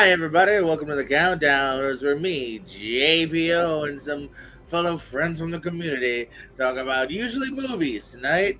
Hi, everybody. Welcome to the Countdown. It's where me, JPO, and some fellow friends from the community talk about usually movies. Tonight,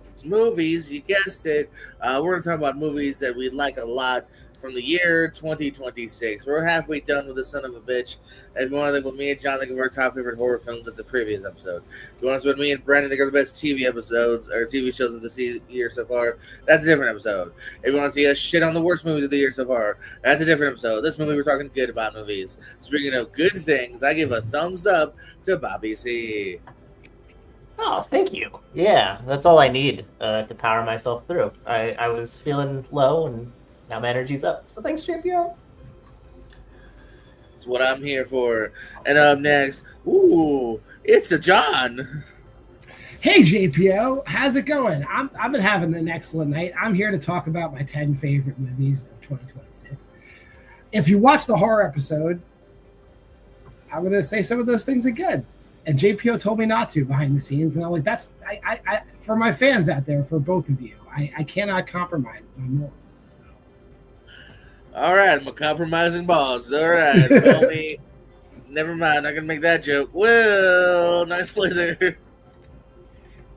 it's movies. You guessed it. We're going to talk about movies that we like a lot from the year 2026. We're halfway done with The Son of a Bitch. If you want to think what me and John think of our top favorite horror films, that's a previous episode. If you want to see what me and Brandon think are the best TV episodes or TV shows of the year so far, that's a different episode. If you want to see us shit on the worst movies of the year so far, that's a different episode. This movie, we're talking good about movies. Speaking of good things, I give a thumbs up to Bobby C. Oh, thank you. Yeah, that's all I need to power myself through. I was feeling low, and now my energy's up. So thanks, JPO. That's what I'm here for. And up next, it's a John. Hey JPO, how's it going? I've been having an excellent night. I'm here to talk about my 10 favorite movies of 2026. If you watch the horror episode, I'm going to say some of those things again. And JPO told me not to behind the scenes, and I'm like, I for my fans out there, for both of you, I cannot compromise my morals. So. All right, I'm a compromising boss. All right, call me. Never mind, I'm not gonna make that joke. Well, nice blazer.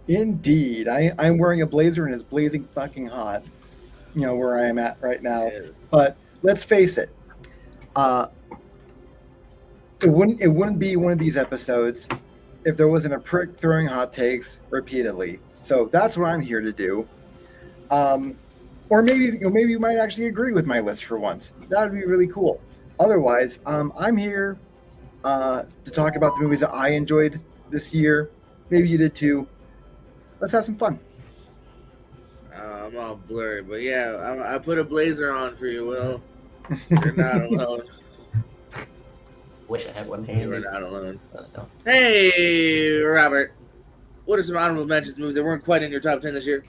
Indeed. I'm wearing a blazer and it's blazing fucking hot, where I am at right now. Yeah. But let's face it, it wouldn't be one of these episodes if there wasn't a prick throwing hot takes repeatedly. So that's what I'm here to do. Or maybe you might actually agree with my list for once. That would be really cool. Otherwise, I'm here to talk about the movies that I enjoyed this year. Maybe you did too. Let's have some fun. I'm all blurry, but yeah, I put a blazer on for you, Will. You're not alone. Wish I had one hand. You're not alone. No. Hey, Robert. What are some honorable mentions movies that weren't quite in your top 10 this year?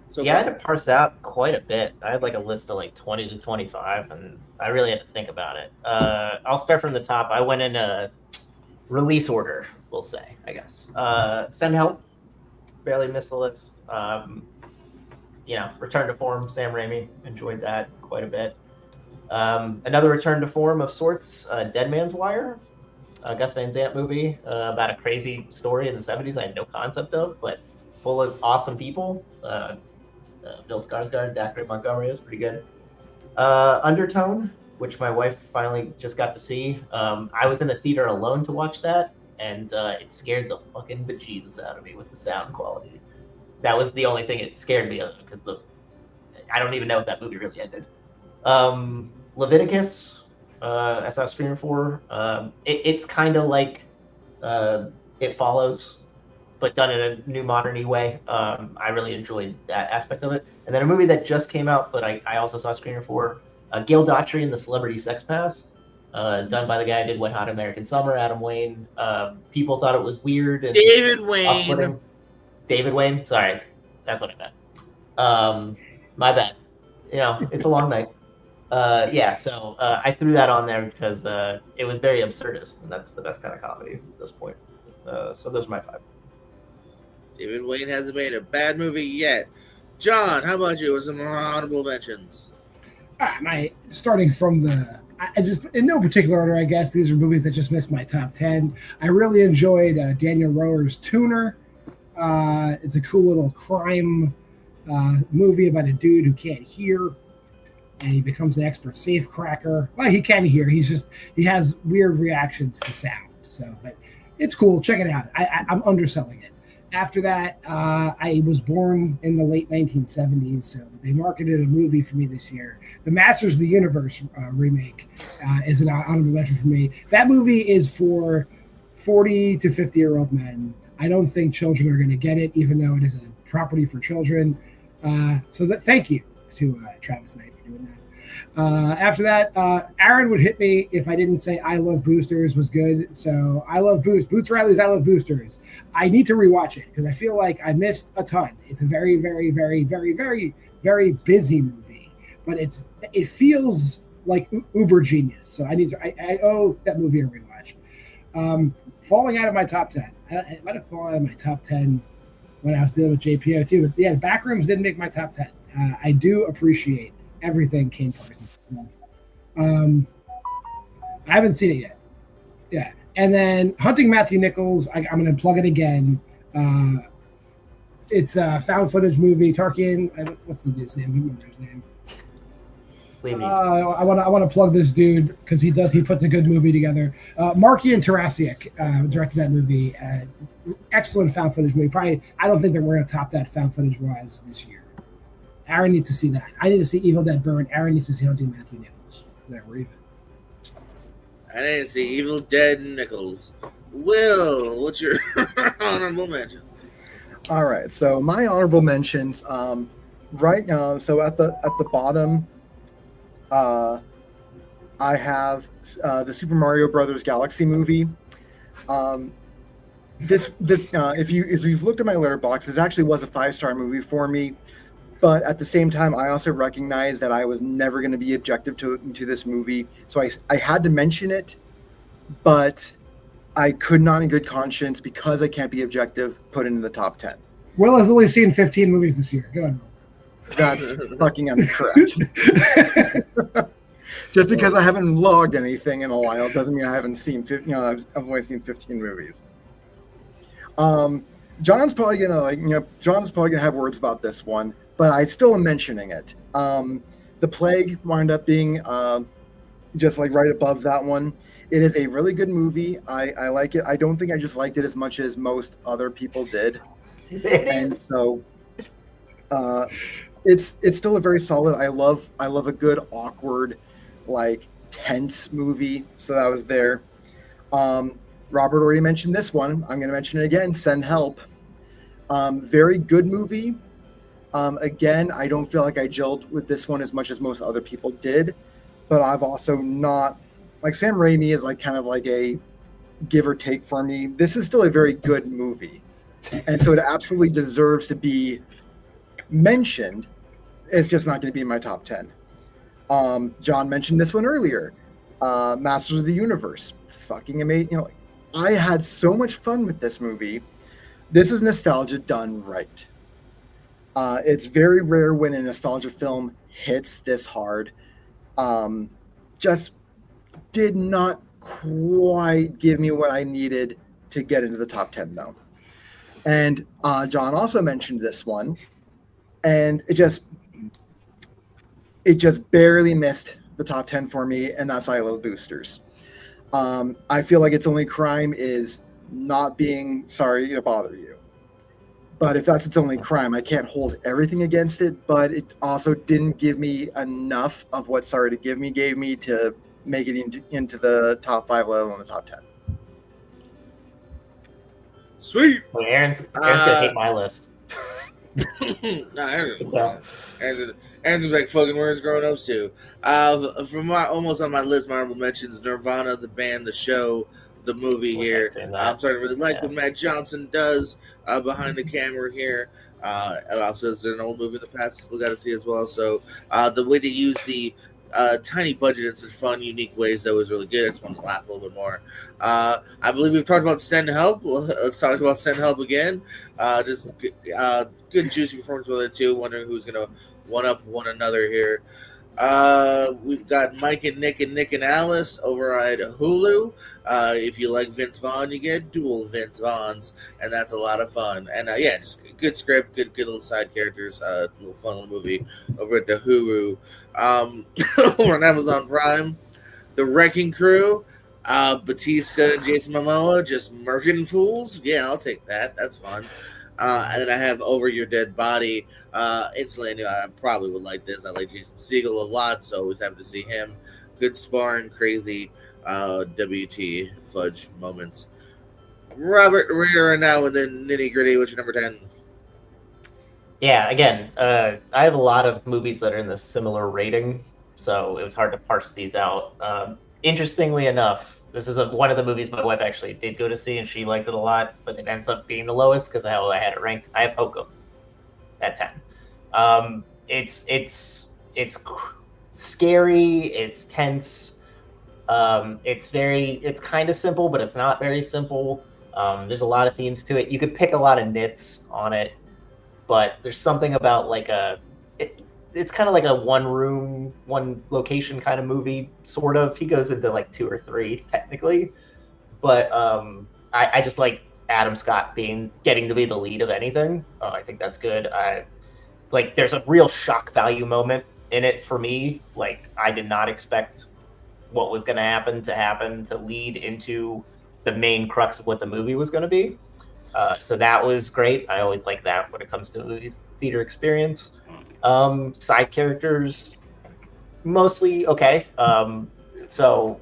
So Yeah, I had to parse out quite a bit. I had like a list of like 20 to 25, and I really had to think about it. I'll start from the top. I went in a release order, we'll say, I guess. Send Help. Barely missed the list. Return to Form, Sam Raimi. Enjoyed that quite a bit. Another return to form of sorts, Dead Man's Wire, a Gus Van Sant movie about a crazy story in the 70s I had no concept of, but full of awesome people. Bill Skarsgård, Dacre Montgomery is pretty good. Undertone, which my wife finally just got to see. I was in the theater alone to watch that, and it scared the fucking bejesus out of me with the sound quality. That was the only thing it scared me of, because I don't even know if that movie really ended. Leviticus, I saw Scream 4. It's kind of like It Follows, but done in a new modern-y way. I really enjoyed that aspect of it. And then a movie that just came out, but I also saw Scream 4, Gail Daughtry and the Celebrity Sex Pass, done by the guy who did Wet Hot American Summer, Adam Wayne. People thought it was weird and David Wayne. off-putting. David Wayne, sorry, that's what I meant. My bad. It's a long night. So I threw that on there because it was very absurdist, and that's the best kind of comedy at this point. So those are my 5. David Wayne hasn't made a bad movie yet. John, how about you? With some honorable mentions? Starting from I just, in no particular order, I guess, these are movies that just missed my top 10. I really enjoyed Daniel Rohrer's Tuner. It's a cool little crime movie about a dude who can't hear, and he becomes an expert safe cracker. Well, he can hear. He has weird reactions to sound. So, but it's cool. Check it out. I'm underselling it. After that, I was born in the late 1970s, so they marketed a movie for me this year. The Masters of the Universe remake is an honorable mention for me. That movie is for 40 to 50-year-old men. I don't think children are going to get it, even though it is a property for children. Thank you to Travis Knight for doing that. After that, Aaron would hit me if I didn't say I Love Boosters was good. So I Love Boots Riley's I Love Boosters. I need to rewatch it because I feel like I missed a ton. It's a very, very, very, very, very, very busy movie, but it feels like uber genius. So I owe that movie a rewatch. Falling out of my top 10. I might have fallen out of my top 10 when I was dealing with JPO too. But yeah, Backrooms didn't make my top 10. I do appreciate everything Kane Parsons. I haven't seen it yet. Yeah, and then Hunting Matthew Nichols. I'm going to plug it again. It's a found footage movie. Tarkin. What's the dude's name? I don't remember his name. I want to plug this dude because he puts a good movie together. Markian Tarasiuk directed that movie. Excellent found footage movie. Probably, I don't think that we're going to top that found footage wise this year. Aaron needs to see that. I need to see Evil Dead Burn. Aaron needs to see Hunting Matthew Nichols. There, we're even. I need to see Evil Dead Nichols. Will, what's your honorable mentions? All right, so my honorable mentions, right now. So at the bottom, I have the Super Mario Brothers Galaxy movie. If you've looked at my letterbox, this actually was a 5-star movie for me. But at the same time, I also recognize that I was never going to be objective to this movie. So I had to mention it, but I could not in good conscience, because I can't be objective, put it in the top 10. Will has only seen 15 movies this year. Go ahead, Will. That's fucking incorrect. Just because I haven't logged anything in a while doesn't mean I haven't seen, I've only seen 15 movies. John's probably gonna have words about this one, but I still am mentioning it. The Plague wound up being just like right above that one. It is a really good movie. I like it. I don't think I just liked it as much as most other people did, and so it's still a very solid. I love a good awkward, like tense movie. So that was there. Robert already mentioned this one. I'm going to mention it again. Send Help. Very good movie. Again, I don't feel like I gelled with this one as much as most other people did, but I've also not, like, Sam Raimi is like kind of like a give or take for me. This is still a very good movie, and so it absolutely deserves to be mentioned. It's just not going to be in my top 10. John mentioned this one earlier. Masters of the Universe. Fucking amazing. I had so much fun with this movie. This is nostalgia done right. It's very rare when a nostalgia film hits this hard. Just did not quite give me what I needed to get into the top 10, though. And John also mentioned this one, and it just barely missed the top 10 for me, and that's I Love Boosters. I feel like its only crime is not being sorry to bother you. But if that's its only crime, I can't hold everything against it, but it also didn't give me enough of what Sorry to Give Me gave me to make it into the top 5, let alone the top 10. Sweet. Well, Aaron's gonna hate my list. Aaron's like fucking words growing up too. From almost on my list, my honorable mentions: Nirvana, the band, the show, the movie here. I'm starting to really like what Matt Johnson does behind the camera here. Also, is there an old movie in the past I still got to see as well? So the way they use the tiny budget in such fun, unique ways that was really good. I just want to laugh a little bit more. I believe we've talked about Send Help. Let's talk about Send Help again. Just good juicy performance with it too. Wondering who's gonna one up one another here. We've got Mike and Nick and Alice over at Hulu. If you like Vince Vaughn, you get dual Vince Vaughns, and that's a lot of fun. And yeah, just good script, good little side characters, little fun little movie over at the Hulu. Over on Amazon Prime, The Wrecking Crew, Batista and Jason Momoa just murking fools. Yeah, I'll take that. That's fun. And then I have Over Your Dead Body. Instantly, I knew I probably would like this. I like Jason Segel a lot, so always happy to see him. Good sparring, crazy WT fudge moments. Robert, we're now in the nitty gritty. What's your number 10? Yeah, again, I have a lot of movies that are in the similar rating, so it was hard to parse these out. Interestingly enough, this is one of the movies my wife actually did go to see, and she liked it a lot, but it ends up being the lowest because how I had it ranked. I have Hokum at 10. It's scary, it's tense, it's kind of simple, but it's not very simple. There's a lot of themes to it. You could pick a lot of nits on it, but there's something about like it's kind of like a one room, one location kind of movie, sort of. He goes into like 2 or 3 technically, but I just like Adam Scott getting to be the lead of anything. I think that's good. Like there's a real shock value moment in it for me. Like I did not expect what was going to happen to lead into the main crux of what the movie was going to be. So that was great. I always like that when it comes to a movie theater experience. Side characters, mostly okay. So,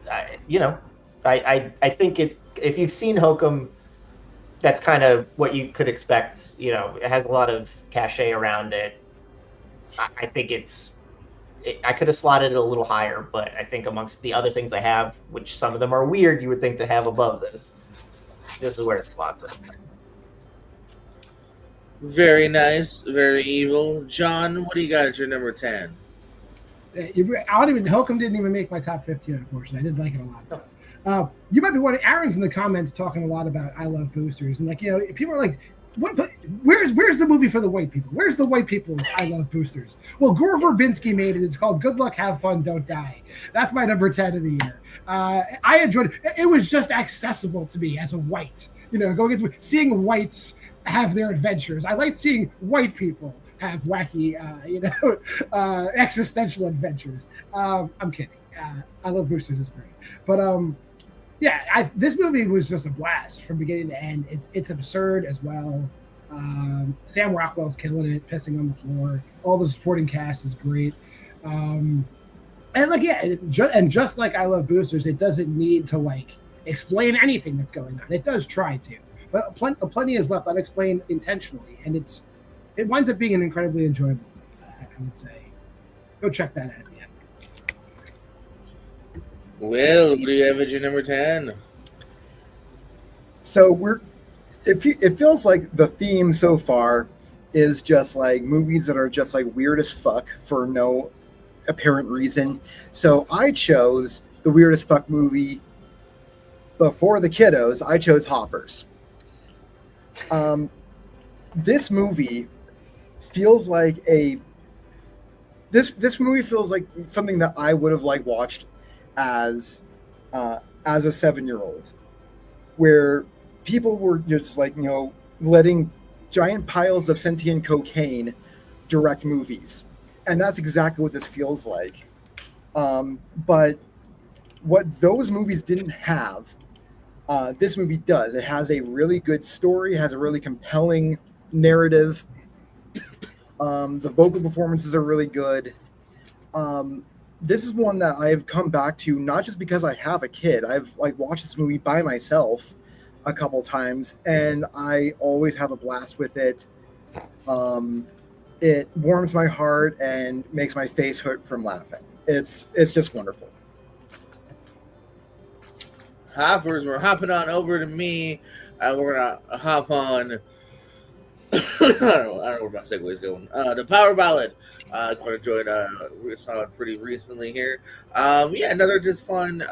I think if you've seen Hokum, that's kind of what you could expect. You know, it has a lot of cachet around it. I think I could have slotted it a little higher, but I think amongst the other things I have, which some of them are weird, you would think to have above this is where it slots in. Very nice, very evil. John, what do you got at your number 10? Hokum didn't even make my top 15, unfortunately. I did like it a lot, though. You might be wondering, Aaron's in the comments talking a lot about I Love Boosters, and people are like, "What? Where's the movie for the white people? Where's the white people's I Love Boosters?" Well, Gore Verbinski made it. It's called Good Luck, Have Fun, Don't Die. That's my number 10 of the year. I enjoyed it. It was just accessible to me as a white. Going into seeing whites have their adventures. I like seeing white people have wacky, existential adventures. I'm kidding. I Love Boosters is great, but this movie was just a blast from beginning to end. It's absurd as well. Sam Rockwell's killing it, pissing on the floor. All the supporting cast is great. And just like I Love Boosters, it doesn't need to explain anything that's going on. It does try to, but plenty is left unexplained intentionally, and it winds up being an incredibly enjoyable film. I would say, go check that out at the end. Will, what do you have at your number 10? So it feels like the theme so far is just like movies that are just like weird as fuck for no apparent reason. So I chose the weirdest fuck movie before the kiddos. I chose Hoppers. This movie feels like this movie feels like something that I would have watched as a 7-year-old, where people were just letting giant piles of sentient cocaine direct movies, and that's exactly what this feels like. But what those movies didn't have, this movie does. It has a really good story, has a really compelling narrative. The vocal performances are really good. This is one that I've come back to not just because I have a kid. I've watched this movie by myself a couple times, and I always have a blast with it. It warms my heart and makes my face hurt from laughing. It's just wonderful. Hoppers, we're hopping on over to me. We're gonna hop on. I don't know where my segue's going. The Power Ballad. I quite enjoyed. We saw it pretty recently here. Another just fun.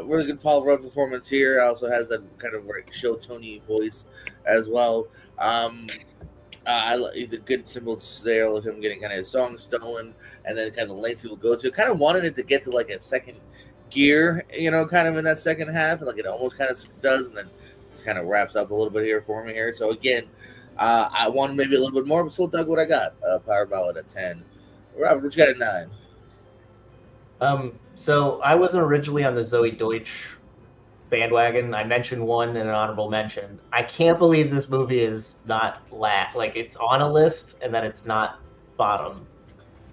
Really good Paul Rudd performance here. Also has that kind of show Tony voice as well. I like the good symbols there of him getting kind of his song stolen, and then kind of the length he will go to. Kind of wanted it to get to a second gear, kind of in that second half, and it almost kind of does, and then just kind of wraps up a little bit here for me here. So again, I wanted maybe a little bit more, but still dug what I got. Power Ballad at 10. Robert, what you got at 9? So I wasn't originally on the Zoe Deutsch bandwagon. I mentioned one in an honorable mention. I can't believe this movie is not last. It's on a list and that it's not bottom.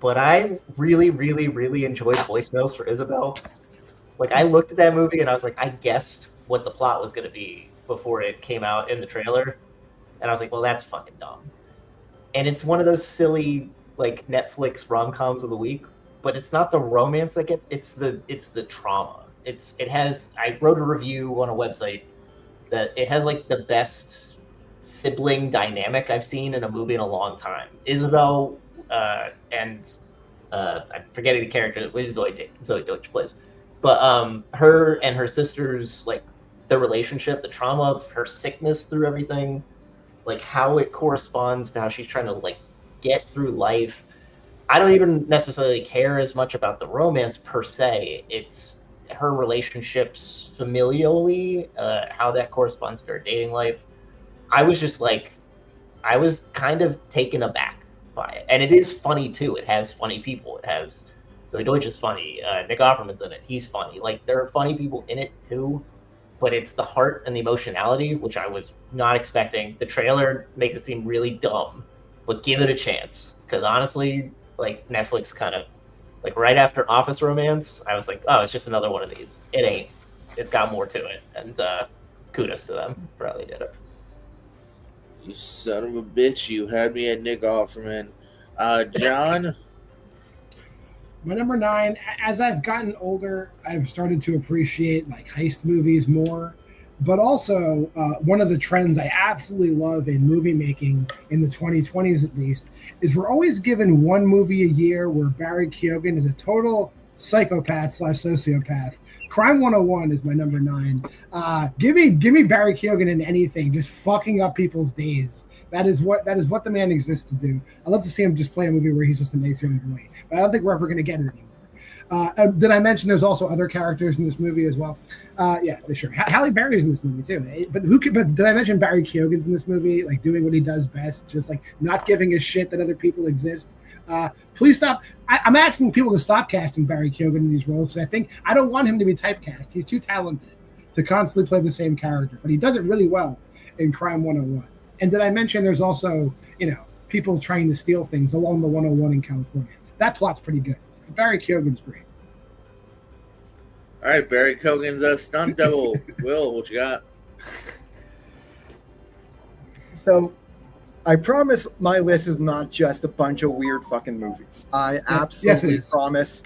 But I really, really, really enjoyed Voicemails for Isabel. I looked at that movie and I was I guessed what the plot was going to be before it came out in the trailer. And I was well, that's fucking dumb. And it's one of those silly, Netflix rom-coms of the week, but it's not the romance that gets, it's the trauma. I wrote a review on a website that it has the best sibling dynamic I've seen in a movie in a long time. Isabel and I'm forgetting the character which Zoe Deutsch plays, but her and her sisters, the relationship, the trauma of her sickness through everything, how it corresponds to how she's trying to get through life. I don't even necessarily care as much about the romance per se. It's her relationships familially, how that corresponds to her dating life. I was just like, I was kind of taken aback by it. And it is funny too. It has funny people. It has Zoe Deutsch is funny. Nick Offerman's in it. He's funny. Like, there are funny people in it too, but it's the heart and the emotionality, which I was not expecting. The trailer makes it seem really dumb, but give it a chance. Because honestly, like, Netflix kind of, like, right after Office Romance, I was like, oh, it's just another one of these. It ain't. It's got more to it. And kudos to them for how they did it. You son of a bitch! You had me at Nick Offerman. John. My number 9. As I've gotten older, I've started to appreciate like heist movies more. But also, one of the trends I absolutely love in movie making in the 2020s, at least, is we're always given one movie a year where Barry Keoghan is a total psychopath / sociopath. Crime 101 is my number 9. Give me Barry Keoghan in anything, just fucking up people's days. That is what the man exists to do. I'd love to see him just play a movie where he's just a nice young boy, but I don't think we're ever going to get it anymore. Did I mention there's also other characters in this movie as well? Yeah, sure. Halle Berry's in this movie too. But did I mention Barry Keoghan's in this movie, like doing what he does best, just like not giving a shit that other people exist? Please stop. I'm asking people to stop casting Barry Keoghan in these roles because I don't want him to be typecast. He's too talented to constantly play the same character, but he does it really well in Crime 101. And did I mention there's also, people trying to steal things along the 101 in California? That plot's pretty good. Barry Keoghan's great. All right, Barry Keoghan's stunt double. Will, what you got? So, I promise my list is not just a bunch of weird fucking movies. I absolutely promise.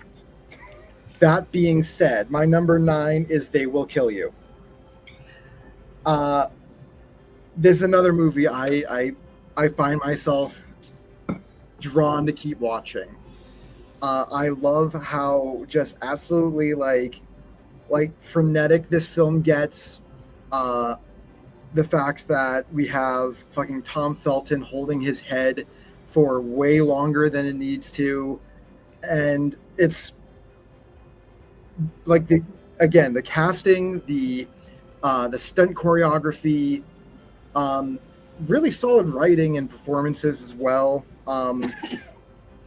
That being said, my number 9 is They Will Kill You. There's another movie I find myself drawn to keep watching. I love how just absolutely like frenetic this film gets. The fact that we have fucking Tom Felton holding his head for way longer than it needs to, and it's like the casting, the stunt choreography, really solid writing and performances as well.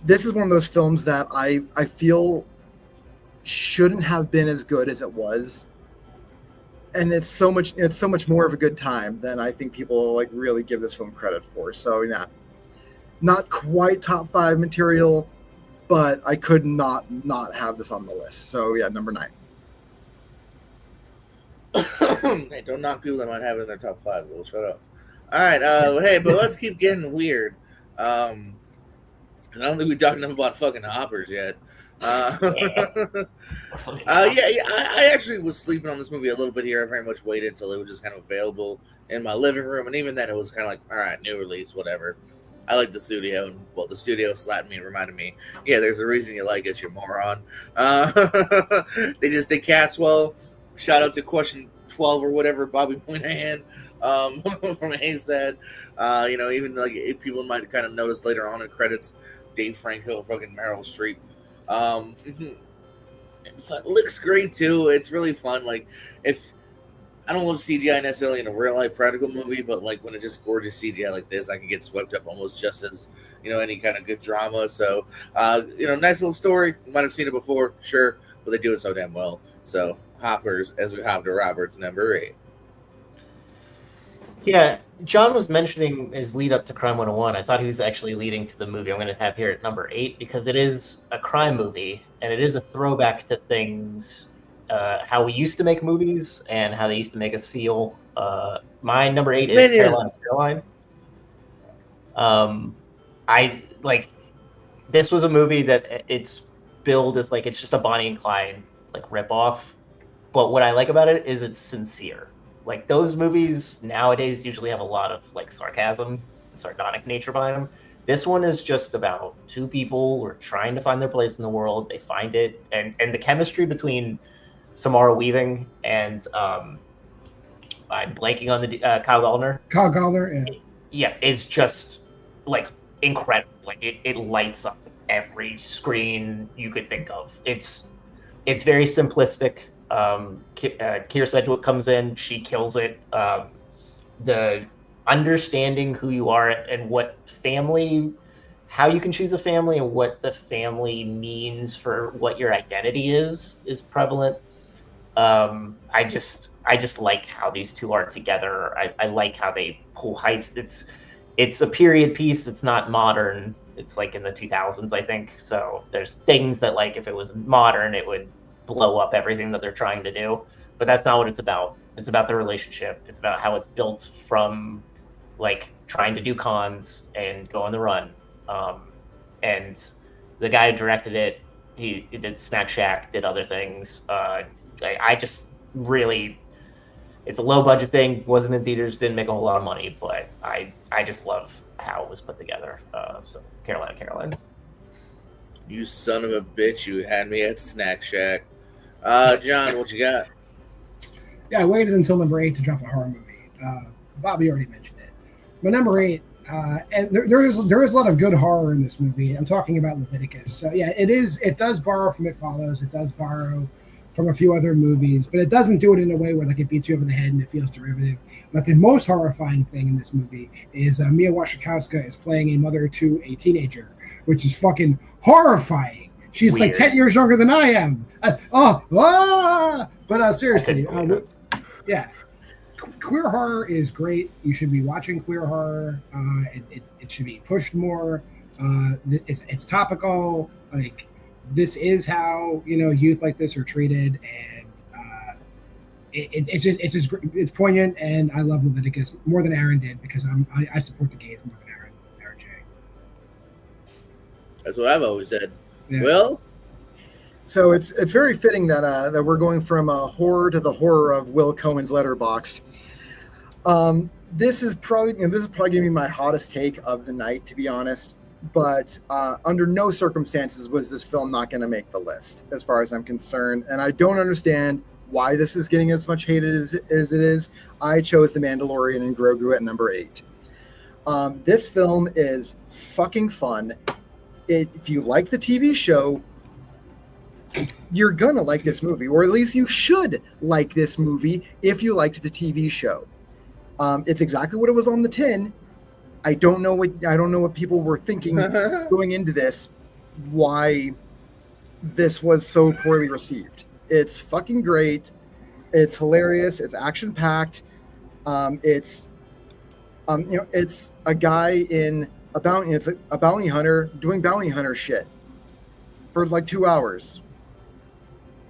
This is one of those films that I feel shouldn't have been as good as it was. And it's so much more of a good time than I think people like really give this film credit for. So yeah, not quite top 5 material, but I could not have this on the list. So yeah, number 9. Hey, don't knock people that might have it in their top 5. We'll shut up. All right, hey, but let's keep getting weird. I don't think we've talked enough about fucking hoppers yet. I actually was sleeping on this movie a little bit here. I very much waited until it was just kind of available in my living room, and even then it was kind of like, all right, new release, whatever. I like the studio, and well, the studio slapped me and reminded me, yeah, there's a reason you like it, you moron. They cast well. Shout out to question 12 or whatever, Bobby Moynihan from ASAD. Even like if people might kind of notice later on in credits, Dave Franco, fucking Meryl Streep. It looks great too. It's really fun. Like, if I don't love CGI necessarily in a real life practical movie, but like when it's just gorgeous CGI like this, I can get swept up almost just as any kind of good drama. So nice little story. You might have seen it before, sure, but they do it so damn well. So hoppers as we hop to Robert's number 8. Yeah, John was mentioning his lead up to Crime 101. I thought he was actually leading to the movie I'm going to have here at number 8 because it is a crime movie and it is a throwback to things, how we used to make movies and how they used to make us feel. My number 8 is Caroline. This was a movie that it's billed as like it's just a Bonnie and Clyde like ripoff, but what I like about it is it's sincere. Like those movies nowadays usually have a lot of like sarcasm, sardonic nature behind them. This one is just about 2 people who are trying to find their place in the world. They find it, and the chemistry between Samara Weaving and I'm blanking on the Kyle Gallner. Kyle Gallner, yeah, is just like incredible. Like it lights up. every screen you could think of. It's very simplistic. Keira Sedgwick comes in, she kills it. The understanding who you are and what family, how you can choose a family and what the family means for what your identity is prevalent. I just like how these two are together. I like how they pull heist. It's a period piece. It's not modern. It's like in the 2000s, I think. So there's things that, like, if it was modern, it would blow up everything that they're trying to do. But that's not what it's about. It's about the relationship. It's about how it's built from, like, trying to do cons and go on the run. And the guy who directed it, he did Snack Shack, did other things. I just really, it's a low budget thing, wasn't in theaters, didn't make a whole lot of money, but I just love how it was put together. So Caroline. You son of a bitch, you had me at Snack Shack. John, what you got? Yeah, I waited until number 8 to drop a horror movie. Bobby already mentioned it. But number 8, and there is a lot of good horror in this movie. I'm talking about Leviticus. So yeah, it does borrow from It Follows. It does borrow from a few other movies, but it doesn't do it in a way where, like, it beats you over the head and it feels derivative. But the most horrifying thing in this movie is Mia Wasikowska is playing a mother to a teenager, which is fucking horrifying. She's Weird. like 10 years younger than I am. But seriously, yeah. Queer horror is great. You should be watching queer horror. It should be pushed more. It's topical. Like, this is how, you know, youth like this are treated, and it's poignant. And I love Leviticus more than Aaron did, because I support the gays more than Aaron J. That's what I've always said. Yeah. Will? So it's very fitting that that we're going from horror to the horror of Will Cohen's Letterboxd. This is probably going to be my hottest take of the night, to be honest. But under no circumstances was this film not going to make the list, as far as I'm concerned. And I don't understand why this is getting as much hate as it is. I chose The Mandalorian and Grogu at number 8. This film is fucking fun. If you like the TV show, you're gonna like this movie, or at least you should like this movie if you liked the TV show. It's exactly what it was on the tin. I don't know what people were thinking going into this, why this was so poorly received. It's fucking great. It's hilarious. It's action packed. It's a guy in a bounty. It's a bounty hunter doing bounty hunter shit for like 2 hours.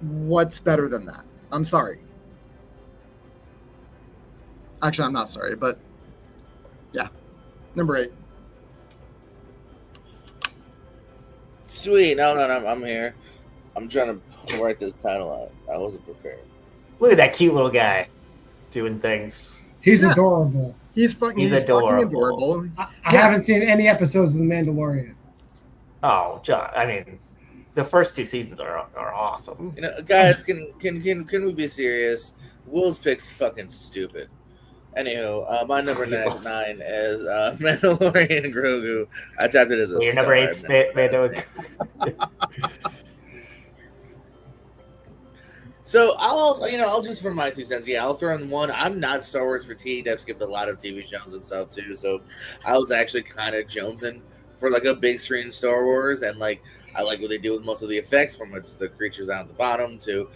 What's better than that? I'm sorry. Actually, I'm not sorry, but yeah. Number 8. Sweet. No, I'm here. I'm trying to write this title out. I wasn't prepared. Look at that cute little guy doing things. He's adorable. He's fucking adorable. I haven't seen any episodes of The Mandalorian. Oh, John. I mean, the first 2 seasons are awesome. You know, guys, can we be serious? Will's pick's fucking stupid. Anywho, my number 9 is Mandalorian Grogu. I typed it as a Your star. number 8's Mandalorian. So I'll just for my 2 cents. Yeah, I'll throw in one. I'm not Star Wars fatigued. I've skipped a lot of TV shows and stuff too. So I was actually kind of jonesing for like a big screen Star Wars, and like I like what they do with most of the effects, from it's the creatures down at the bottom to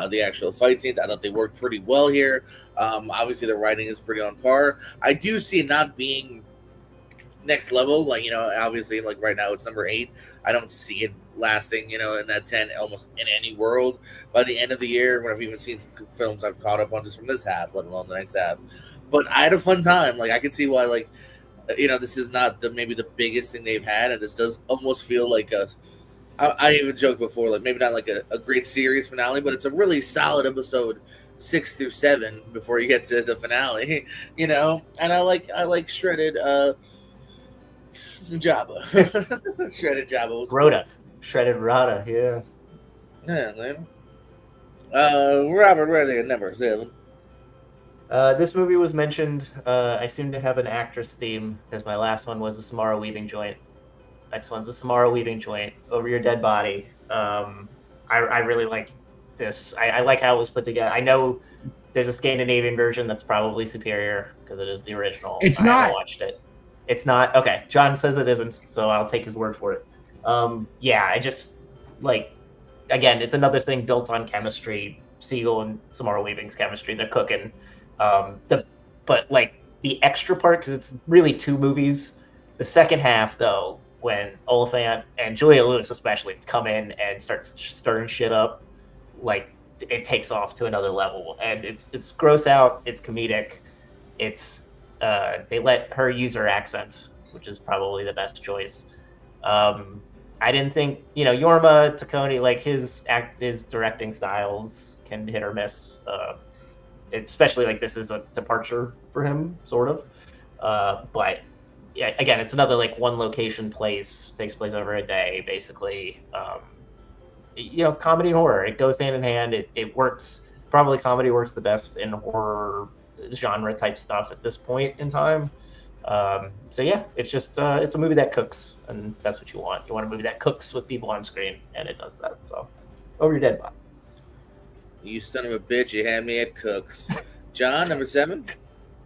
the actual fight scenes. I thought they worked pretty well here. Obviously, the writing is pretty on par. I do see it not being next level. Like, obviously, like right now it's number 8. I don't see it lasting, in that 10 almost in any world by the end of the year, when I've even seen some films I've caught up on just from this half, let alone the next half. But I had a fun time. Like, I can see why, like, this is not maybe the biggest thing they've had, and this does almost feel like I even joked before, like maybe not like a great series finale, but it's a really solid episode 6 through 7 before you get to the finale, And I like shredded Jabba. Shredded Jabba. Rhoda. Shredded Rhoda, yeah. Yeah, man. Robert, where are they at number 7? This movie was mentioned. I seem to have an actress theme, because my last one was a Samara Weaving joint. Next one's a Samara Weaving joint, Over Your Dead Body. I really like this. I like how it was put together. I know there's a Scandinavian version that's probably superior because it is the original. It's I not. haven't watched it. It's not. Okay, John says it isn't, so I'll take his word for it. Yeah, I just like, again, it's another thing built on chemistry. Siegel and Samara Weaving's chemistry, they're cooking. But like the extra part, because it's really two movies. The second half, though, when Oliphant and Julia Lewis especially come in and start stirring shit up, like it takes off to another level. And it's gross out, it's comedic, it's they let her use her accent, which is probably the best choice. I didn't think, Jorma Taccone, like his directing styles can hit or miss. Especially like this is a departure for him, sort of. But yeah, again, it's another like one location place, takes place over a day, basically. Comedy and horror, it goes hand in hand. It works. Probably comedy works the best in horror genre type stuff at this point in time. So yeah, it's just it's a movie that cooks, and that's what you want. You want a movie that cooks with people on screen, and it does that. So, Over Your Dead Body. You son of a bitch! You had me at Cooks. John, number 7.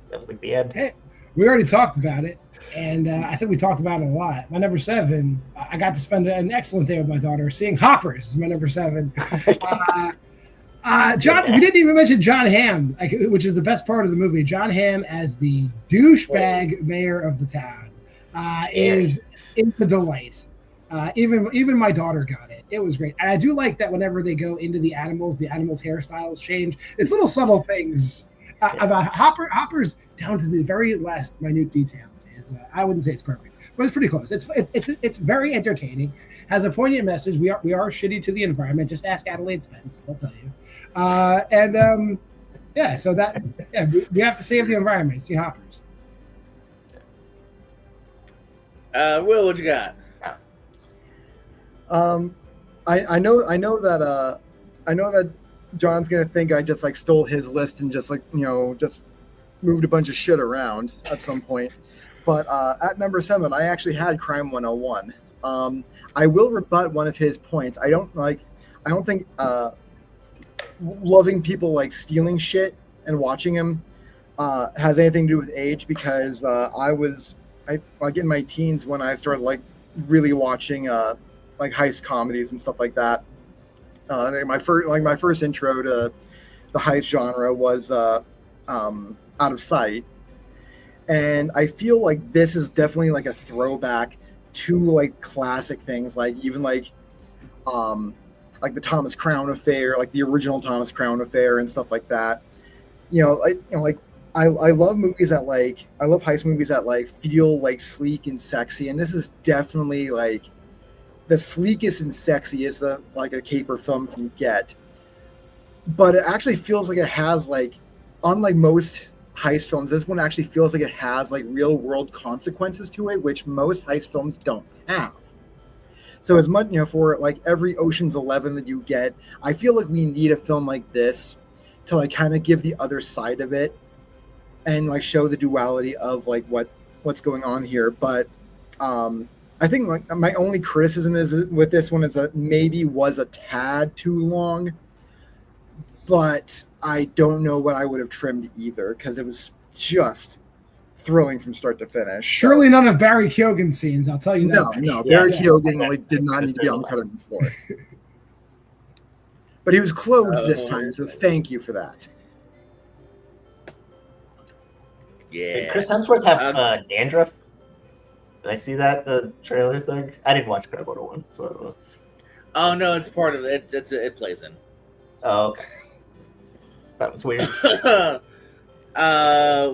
That was like the end. Hey, we already talked about it, and I think we talked about it a lot. My number 7, I got to spend an excellent day with my daughter seeing Hoppers. Is my number 7. John, we didn't even mention John Hamm, which is the best part of the movie. John Hamm as the douchebag mayor of the town is a delight. Even my daughter got it. It was great. And I do like that whenever they go into the animals hairstyles change. It's little subtle things about Hopper's down to the very last minute detail. I wouldn't say it's perfect, but it's pretty close. It's very entertaining. Has a poignant message. We are shitty to the environment. Just ask Adelaide Spence; they'll tell you. So we have to save the environment. See Hoppers. Will, what you got? I know that John's gonna think I just like stole his list and just just moved a bunch of shit around at some point. But at number 7, I actually had Crime 101. I will rebut one of his points. I don't think loving people like stealing shit and watching him has anything to do with age, because I like in my teens when I started like really watching like heist comedies and stuff like that. My first intro to the heist genre was Out of Sight, and I feel like this is definitely like a throwback to like classic things, like even like the Thomas Crown Affair, like the original Thomas Crown Affair and stuff like that. I love movies that I love heist movies that like feel like sleek and sexy, and this is definitely like the sleekest and sexiest like a caper film can get. But it actually feels like it has like, unlike most heist films, this one actually feels like it has like real world consequences to it, which most heist films don't have. So as much, for like every Ocean's 11 that you get, I feel like we need a film like this to like kind of give the other side of it and like show the duality of like what's going on here. But I think like my only criticism is with this one is that maybe was a tad too long, but I don't know what I would have trimmed either, because it was just thrilling from start to finish. Surely none of Barry Keoghan's scenes, I'll tell you that. No, Barry Keoghan did not need to be on the cutting floor. But he was clothed this time, so thank you for that. Yeah. Did Chris Hemsworth have dandruff? Did I see that, the trailer thing? I didn't watch Crime 101, so I don't know. Oh no, it's part of it. It plays in. Oh, okay. That was weird.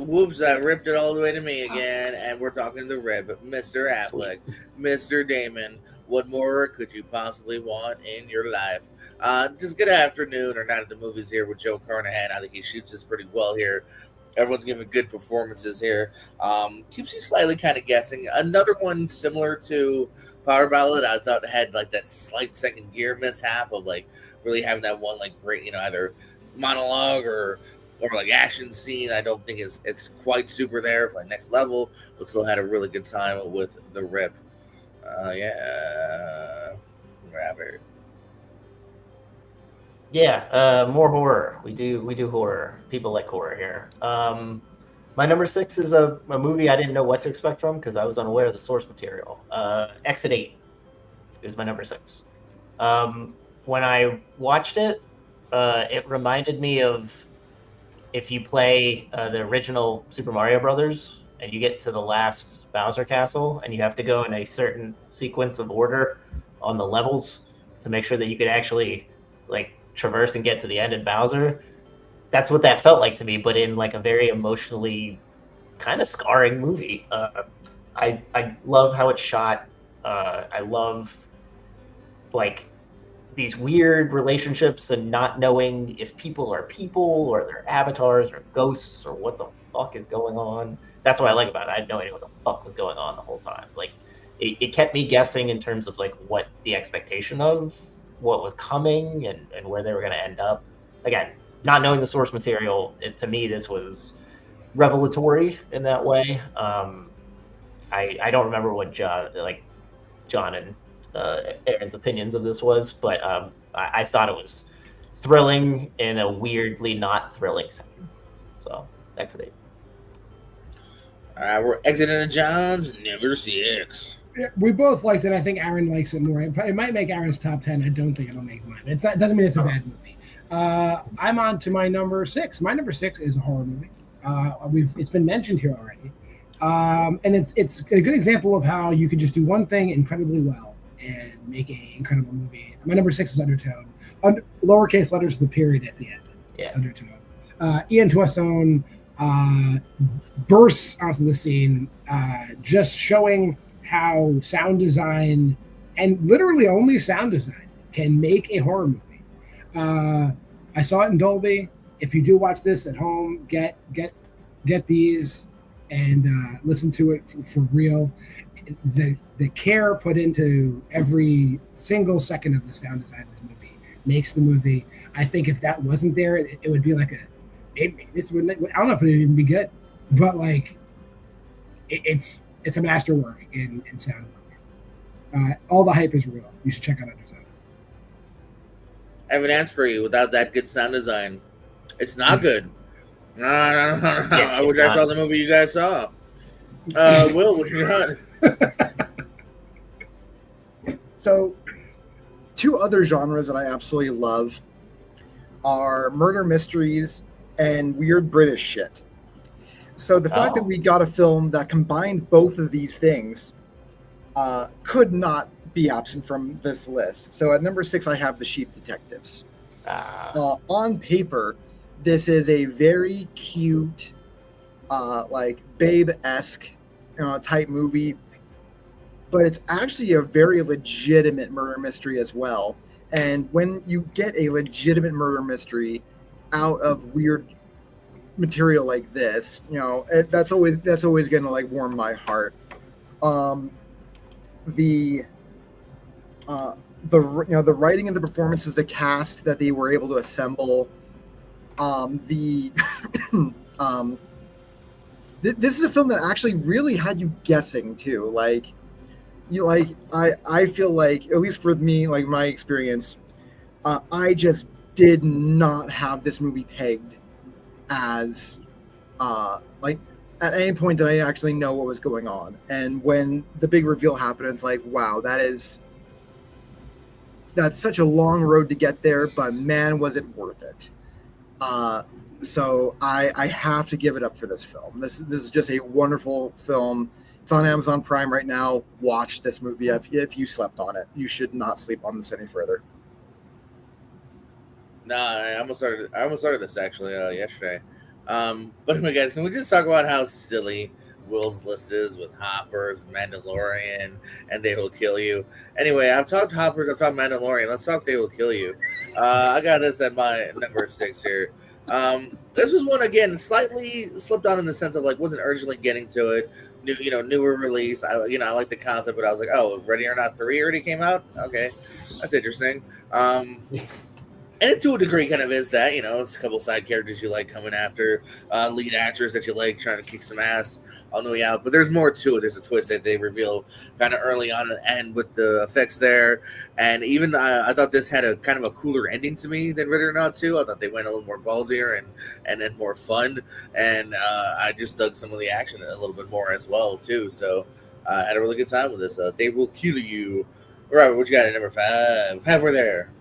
Whoops, I ripped it all the way to me again, and we're talking the rib. Mr. Affleck, Mr. Damon, what more could you possibly want in your life? Just good afternoon or night at the movies here with Joe Carnahan. I think he shoots this pretty well here. Everyone's giving good performances here. Keeps you slightly kind of guessing. Another one similar to Power Ballad, I thought had like that slight second gear mishap of like really having that one like great, either monologue or like action scene. I don't think it's quite super there for like next level, but still had a really good time with the rip. Yeah, Robert. Yeah, more horror. We do horror. People like horror here. My number 6 is a movie I didn't know what to expect from because I was unaware of the source material. Exit 8 is my number 6. When I watched it, it reminded me of if you play the original Super Mario Brothers and you get to the last Bowser Castle and you have to go in a certain sequence of order on the levels to make sure that you could actually like traverse and get to the end in Bowser. That's what that felt like to me, but in like a very emotionally kind of scarring movie. I love how it's shot. I love like these weird relationships and not knowing if people are people or they're avatars or ghosts or what the fuck is going on. That's what I like about it. I had no idea what the fuck was going on the whole time. Like it kept me guessing in terms of like what the expectation of what was coming and where they were going to end up. Again, not knowing the source material, to me, this was revelatory in that way. I don't remember what John and Aaron's opinions of this was, but I thought it was thrilling in a weirdly not thrilling setting. So, Exit 8. All right, we're exiting John's number 6. Yeah, we both liked it. I think Aaron likes it more. It might make Aaron's top 10. I don't think it'll make mine. It doesn't mean it's a bad movie. I'm on to my number 6. My number 6 is a horror movie. It's been mentioned here already, and it's a good example of how you can just do one thing incredibly well and make an incredible movie. My number 6 is Undertone. Lowercase letters, the period at the end. Yeah. Undertone. Ian Tuasson bursts onto the scene, just showing how sound design and literally only sound design can make a horror movie. I saw it in Dolby. If you do watch this at home, get these and listen to it for real. The care put into every single second of the sound design of this movie makes the movie. I think if that wasn't there, it would be like maybe this would. I don't know if it would even be good, but like it's a masterwork in sound work. All the hype is real. You should check out Undertone. I have an answer for you. Without that good sound design, it's not good. No. I wish I saw the movie you guys saw. Will, what you got? So, two other genres that I absolutely love are murder mysteries and weird British shit. So the fact that we got a film that combined both of these things could not be absent from this list. So at number 6, I have The Sheep Detectives. On paper, this is a very cute, like Babe-esque type movie, but it's actually a very legitimate murder mystery as well. And when you get a legitimate murder mystery out of weird material like this, that's always going to like warm my heart. The writing and the performances, the cast that they were able to assemble, this is a film that actually really had you guessing too. I feel like, at least for me, like my experience, I just did not have this movie pegged as like at any point did I actually know what was going on. And when the big reveal happened, it's like, wow, that's such a long road to get there, but man, was it worth it. So I have to give it up for this film. This is just a wonderful film. It's on Amazon Prime right now. Watch this movie. If you slept on it, you should not sleep on this any further. No, I almost started this actually yesterday. But anyway, guys, can we just talk about how silly Will's list is with Hoppers, Mandalorian, and They Will Kill You? Anyway, I've talked Hoppers, I've talked Mandalorian. Let's talk They Will Kill You. I got this at my number 6 here. This was one, again, slightly slipped on in the sense of like wasn't urgently getting to it. Newer release. I like the concept, but I was like, oh, Ready or Not 3 already came out. Okay, that's interesting. And it, to a degree, kind of is that, it's a couple side characters you like coming after, lead actors that you like trying to kick some ass on the way out. But there's more to it. There's a twist that they reveal kind of early on and end with the effects there. And even I thought this had a kind of a cooler ending to me than Ready or Not 2. I thought they went a little more ballsier and more fun. And I just dug some of the action a little bit more as well, too. So I had a really good time with this. They Will Kill You. Robert, what you got at number 5? Halfway there.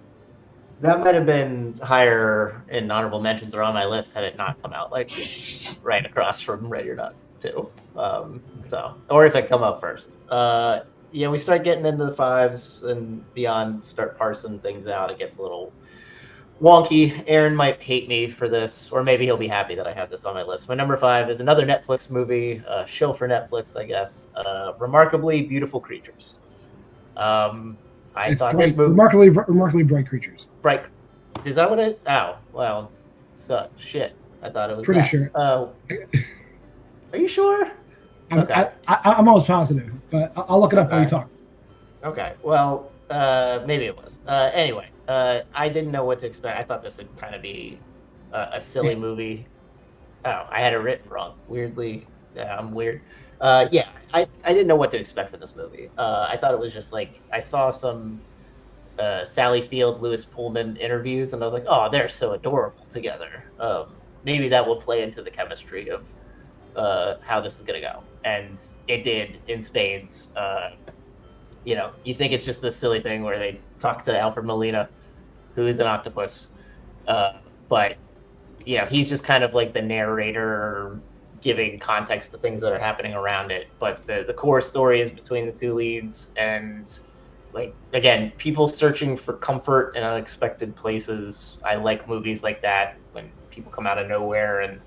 That might have been higher in honorable mentions or on my list had it not come out like right across from Ready or Not 2. Or if it come up first. We start getting into the 5s and beyond, start parsing things out. It gets a little wonky. Aaron might hate me for this, or maybe he'll be happy that I have this on my list. My number 5 is another Netflix movie, shill for Netflix, I guess. Remarkably Beautiful Creatures. It's thought bright, this movie remarkably bright creatures. Bright. Is that what it? Oh, well, shit. I thought it was. Pretty sure. Are you sure? Okay. I'm almost positive, but I'll look it up while you talk. Okay. Well, maybe it was. Anyway, I didn't know what to expect. I thought this would kind of be a silly movie. Oh, I had it written wrong. Weirdly, yeah, I'm weird. I didn't know what to expect from this movie. I thought it was just like, I saw some Sally Field, Lewis Pullman interviews, and I was like, oh, they're so adorable together. Maybe that will play into the chemistry of how this is going to go. And it did in spades. You think it's just this silly thing where they talk to Alfred Molina, who is an octopus. But, he's just kind of like the narrator, giving context to things that are happening around it. But the core story is between the two leads, and again, people searching for comfort in unexpected places. I like movies like that when people come out of nowhere and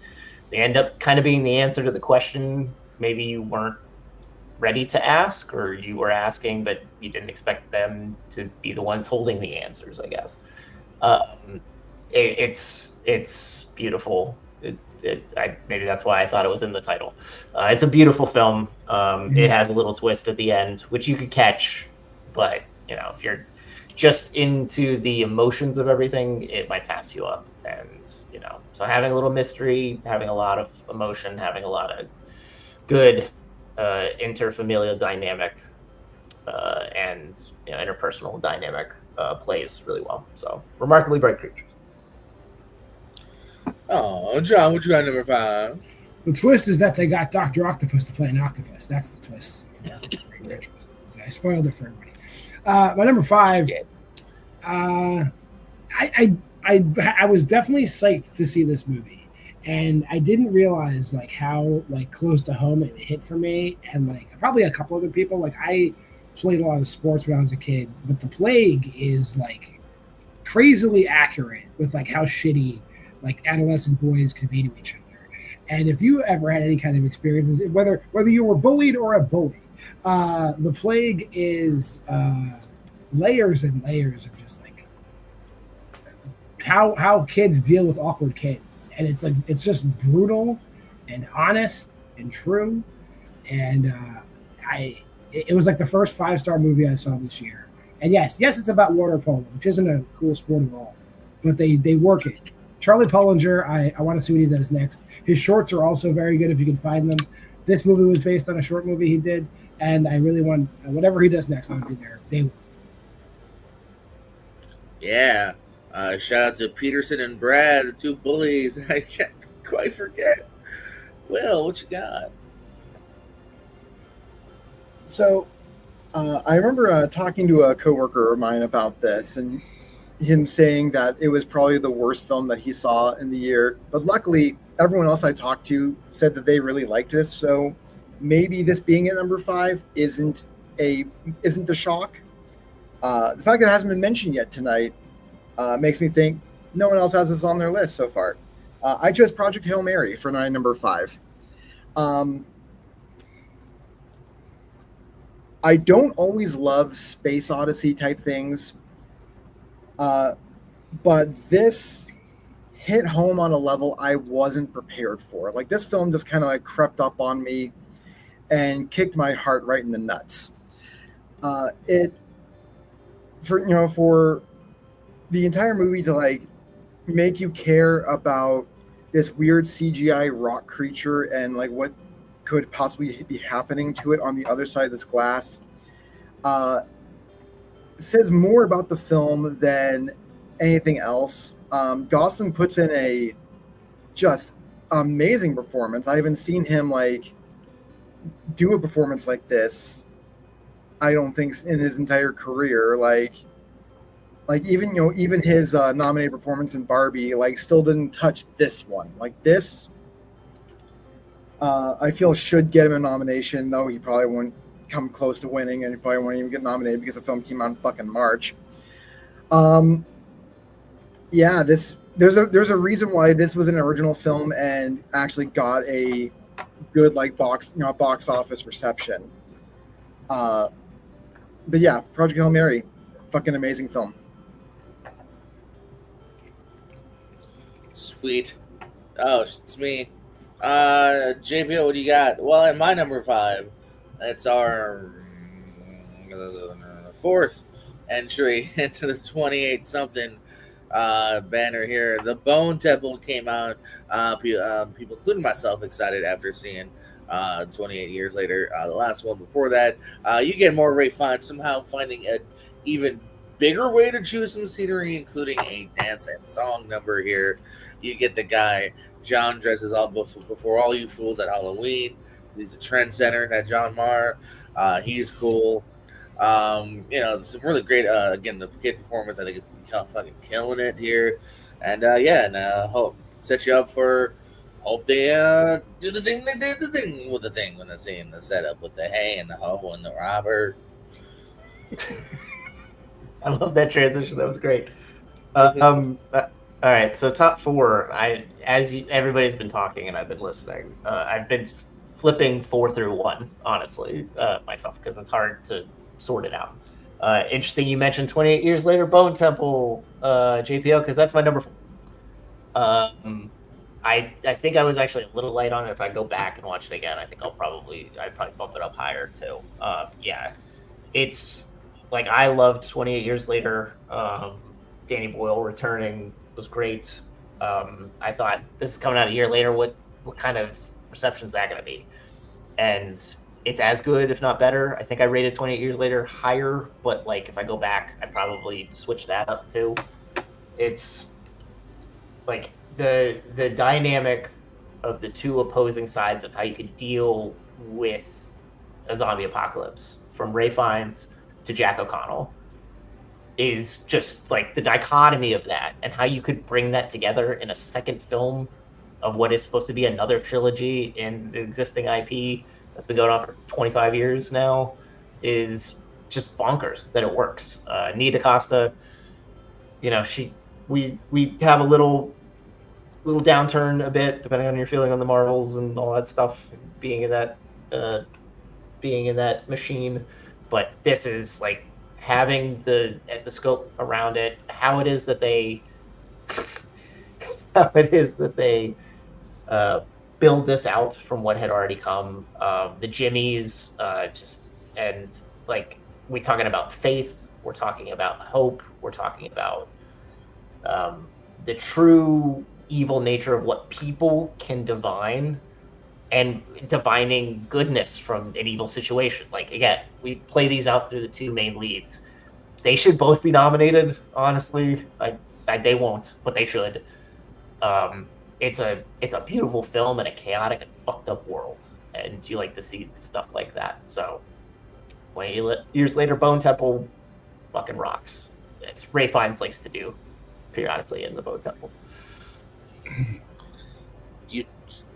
they end up kind of being the answer to the question maybe you weren't ready to ask, or you were asking but you didn't expect them to be the ones holding the answers, I guess. It's beautiful. Maybe that's why I thought it was in the title. It's a beautiful film. It has a little twist at the end, which you could catch, but if you're just into the emotions of everything, it might pass you up. And so having a little mystery, having a lot of emotion, having a lot of good interfamilial dynamic and interpersonal dynamic plays really well. So Remarkably Bright Creatures. Oh, John, what you got number 5? The twist is that they got Dr. Octopus to play an octopus. That's the twist. I spoiled it for everybody. My number 5, I was definitely psyched to see this movie, and I didn't realize how close to home it hit for me, and probably a couple other people. I played a lot of sports when I was a kid, but The Plague is crazily accurate with how shitty adolescent boys can be to each other. And if you ever had any kind of experiences, whether you were bullied or a bully, The Plague is layers and layers of just how kids deal with awkward kids, and it's just brutal and honest and true. And it was the first 5-star movie I saw this year. And yes, it's about water polo, which isn't a cool sport at all, but they work it. Charlie Pullinger, I want to see what he does next. His shorts are also very good if you can find them. This movie was based on a short movie he did, and I really want whatever he does next, I'll be there. Day one. Yeah. Shout out to Peterson and Brad, the two bullies. I can't quite forget. Will, what you got? So, I remember talking to a coworker of mine about this, and him saying that it was probably the worst film that he saw in the year. But luckily, everyone else I talked to said that they really liked this. So maybe this being at number 5 isn't the shock. The fact that it hasn't been mentioned yet tonight makes me think no one else has this on their list so far. I chose Project Hail Mary for my number 5. I don't always love Space Odyssey type things. But this hit home on a level I wasn't prepared for. This film just kind of crept up on me and kicked my heart right in the nuts. For the entire movie to like make you care about this weird CGI rock creature and like what could possibly be happening to it on the other side of this glass says more about the film than anything else. Gosling puts in a just amazing performance. I haven't seen him like do a performance like this, I don't think, in his entire career. Like even even his nominated performance in Barbie like still didn't touch this one. Like this, I feel should get him a nomination, though he probably won't come close to winning, and he probably won't even get nominated because the film came out in fucking March. Yeah, there's a reason why this was an original film and actually got a good like box office reception. But yeah, Project Hail Mary, fucking amazing film. Sweet. Oh, it's me. JPO, what do you got? Well, in my number 5, it's our fourth entry into the 28-something banner here. The Bone Temple came out. People, including myself, excited after seeing 28 years later. The last one before that, you get more Ralph Fiennes somehow finding an even bigger way to choose some scenery, including a dance and song number here. You get the guy, John dresses all before all you fools at Halloween. He's a trendsetter, that John Marr. He's cool. Some really great, again, the kid performance, I think is fucking killing it here. And hope sets you up for, hope they do the thing they did the thing with the thing when they're seeing the setup with the hay and the hoe and the robber. I love that transition. That was great. All right, so top 4. Everybody's been talking and I've been listening. I've been flipping 4 through 1, honestly, myself, because it's hard to sort it out. Interesting, you mentioned 28 years later, Bone Temple, JPO, because that's my number 4. I think I was actually a little light on it. If I go back and watch it again, I think I'd probably bump it up higher too. It's like I loved 28 years later. Danny Boyle returning was great. I thought this is coming out a year later. What kind of reception is that going to be? And it's as good, if not better. I think I rated 28 years later higher, but like if I go back, I'd probably switch that up too. It's like the dynamic of the two opposing sides of how you could deal with a zombie apocalypse, from Ralph Fiennes to Jack O'Connell, is just like the dichotomy of that, and how you could bring that together in a second film of what is supposed to be another trilogy in the existing IP that's been going on for 25 years now is just bonkers that it works. Nia DaCosta, we have a little downturn a bit depending on your feeling on the Marvels and all that stuff, being in that machine, but this is like having the scope around it, how it is that they build this out from what had already come. The Jimmies, and like we're talking about faith, we're talking about hope, we're talking about the true evil nature of what people can divine, and divining goodness from an evil situation. Like, again, we play these out through the two main leads. They should both be nominated, honestly. They won't, but they should. It's a beautiful film in a chaotic and fucked up world, and you like to see stuff like that. So 20 years later, Bone Temple fucking rocks. It's Ralph Fiennes likes to do periodically in the Bone Temple. You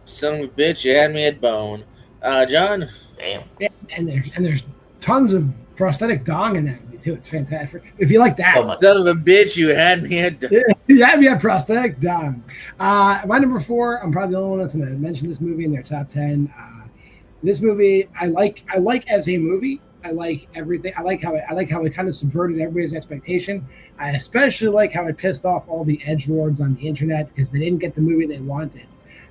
son of a bitch, you had me at Bone. John? Damn. Yeah, and there's tons of prosthetic dong in that movie too. It's fantastic. If you like that. So much. Son of a bitch, you had me at You had me at prosthetic dong. My number 4, I'm probably the only one that's going to mention this movie in their top 10. This movie, I like as a movie. I like everything. I like how it kind of subverted everybody's expectation. I especially like how it pissed off all the edgelords on the internet because they didn't get the movie they wanted.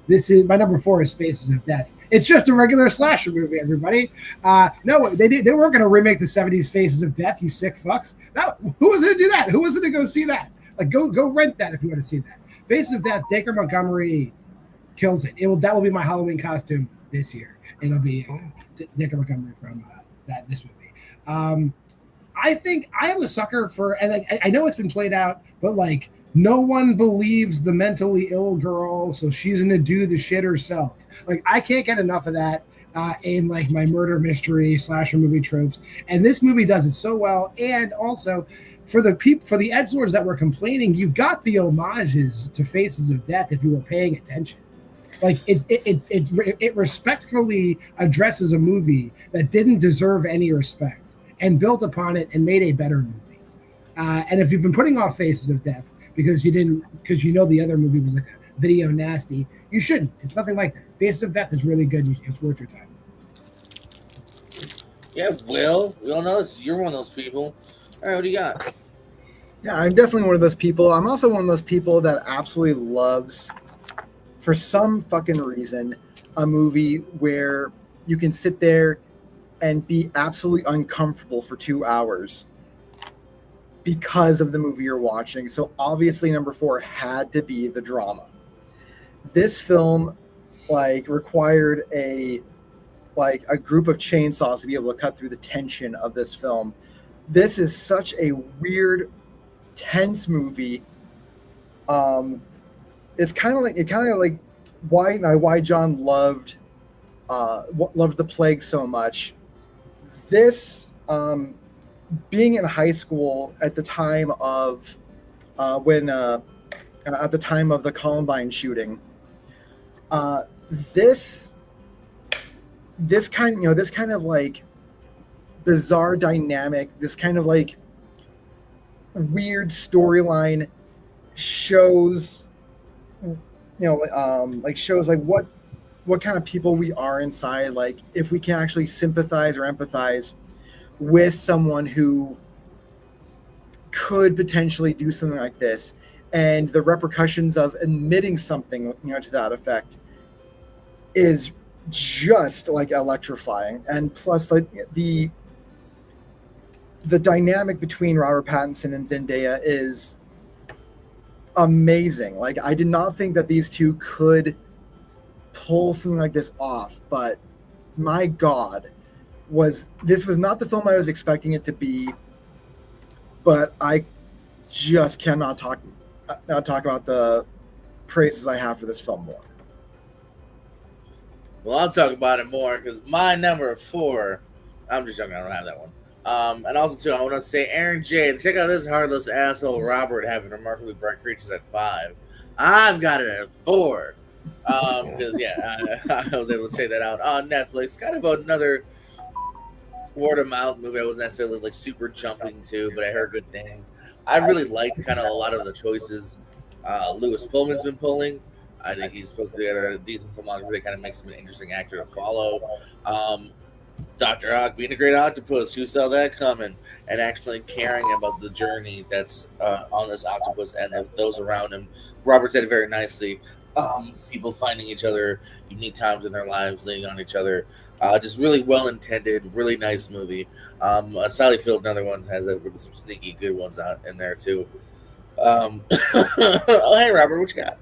This is my number 4 is Faces of Death. It's just a regular slasher movie, everybody. No, they weren't going to remake the 70s Faces of Death, you sick fucks. No, who was going to do that? Who was going to go see that? Like go rent that if you want to see that. Faces of Death, Dacre Montgomery kills it. That will be my Halloween costume this year. It'll be Dacre Montgomery from this movie. I think I am a sucker for, and like, I know it's been played out, but like no one believes the mentally ill girl, so she's gonna do the shit herself. Like I can't get enough of that in like my murder mystery slasher movie tropes, and this movie does it so well. And also for the edgelords that were complaining, you got the homages to Faces of Death if you were paying attention. Like it respectfully addresses a movie that didn't deserve any respect and built upon it and made a better movie. And if you've been putting off Faces of Death because you know the other movie was like a video nasty, you shouldn't. It's nothing like that. Faces of Death is really good. It's worth your time. Yeah, Will. We all know this. You're one of those people. All right, what do you got? Yeah, I'm definitely one of those people. I'm also one of those people that absolutely loves, for some fucking reason, a movie where you can sit there and be absolutely uncomfortable for 2 hours because of the movie you're watching. So obviously number 4 had to be the drama. This film required a group of chainsaws to be able to cut through the tension of this film. This is such a weird, tense movie. It's kind of like why John loved The Plague so much. This being in high school at the time of at the time of the Columbine shooting, this kind of like bizarre dynamic, this kind of like weird storyline shows what kind of people we are inside, like if we can actually sympathize or empathize with someone who could potentially do something like this, and the repercussions of admitting something to that effect is just like electrifying. And plus like the dynamic between Robert Pattinson and Zendaya is amazing. Like I did not think that these two could pull something like this off, but my God, this was not the film I was expecting it to be. But I just cannot talk about the praises I have for this film more. Well, I'll talk about it more because my number 4, I'm just joking, I don't have that one. And also, too, I want to say, Aaron J., check out this heartless asshole Robert having Remarkably Bright Creatures at 5. I've got it at 4. Because, I was able to check that out on Netflix. Kind of another word-of-mouth movie I wasn't necessarily, like, super jumping to, but I heard good things. I really liked kind of a lot of the choices Lewis Pullman's been pulling. I think he's put together a decent filmography that kind of makes him an interesting actor to follow. Dr. Ock being a great octopus, who saw that coming, and actually caring about the journey that's on this octopus and those around him. Robert said it very nicely. People finding each other, unique times in their lives, leaning on each other. Just really well intended, really nice movie. Sally Field, another one, has some sneaky good ones out in there too. Oh, hey Robert, what you got?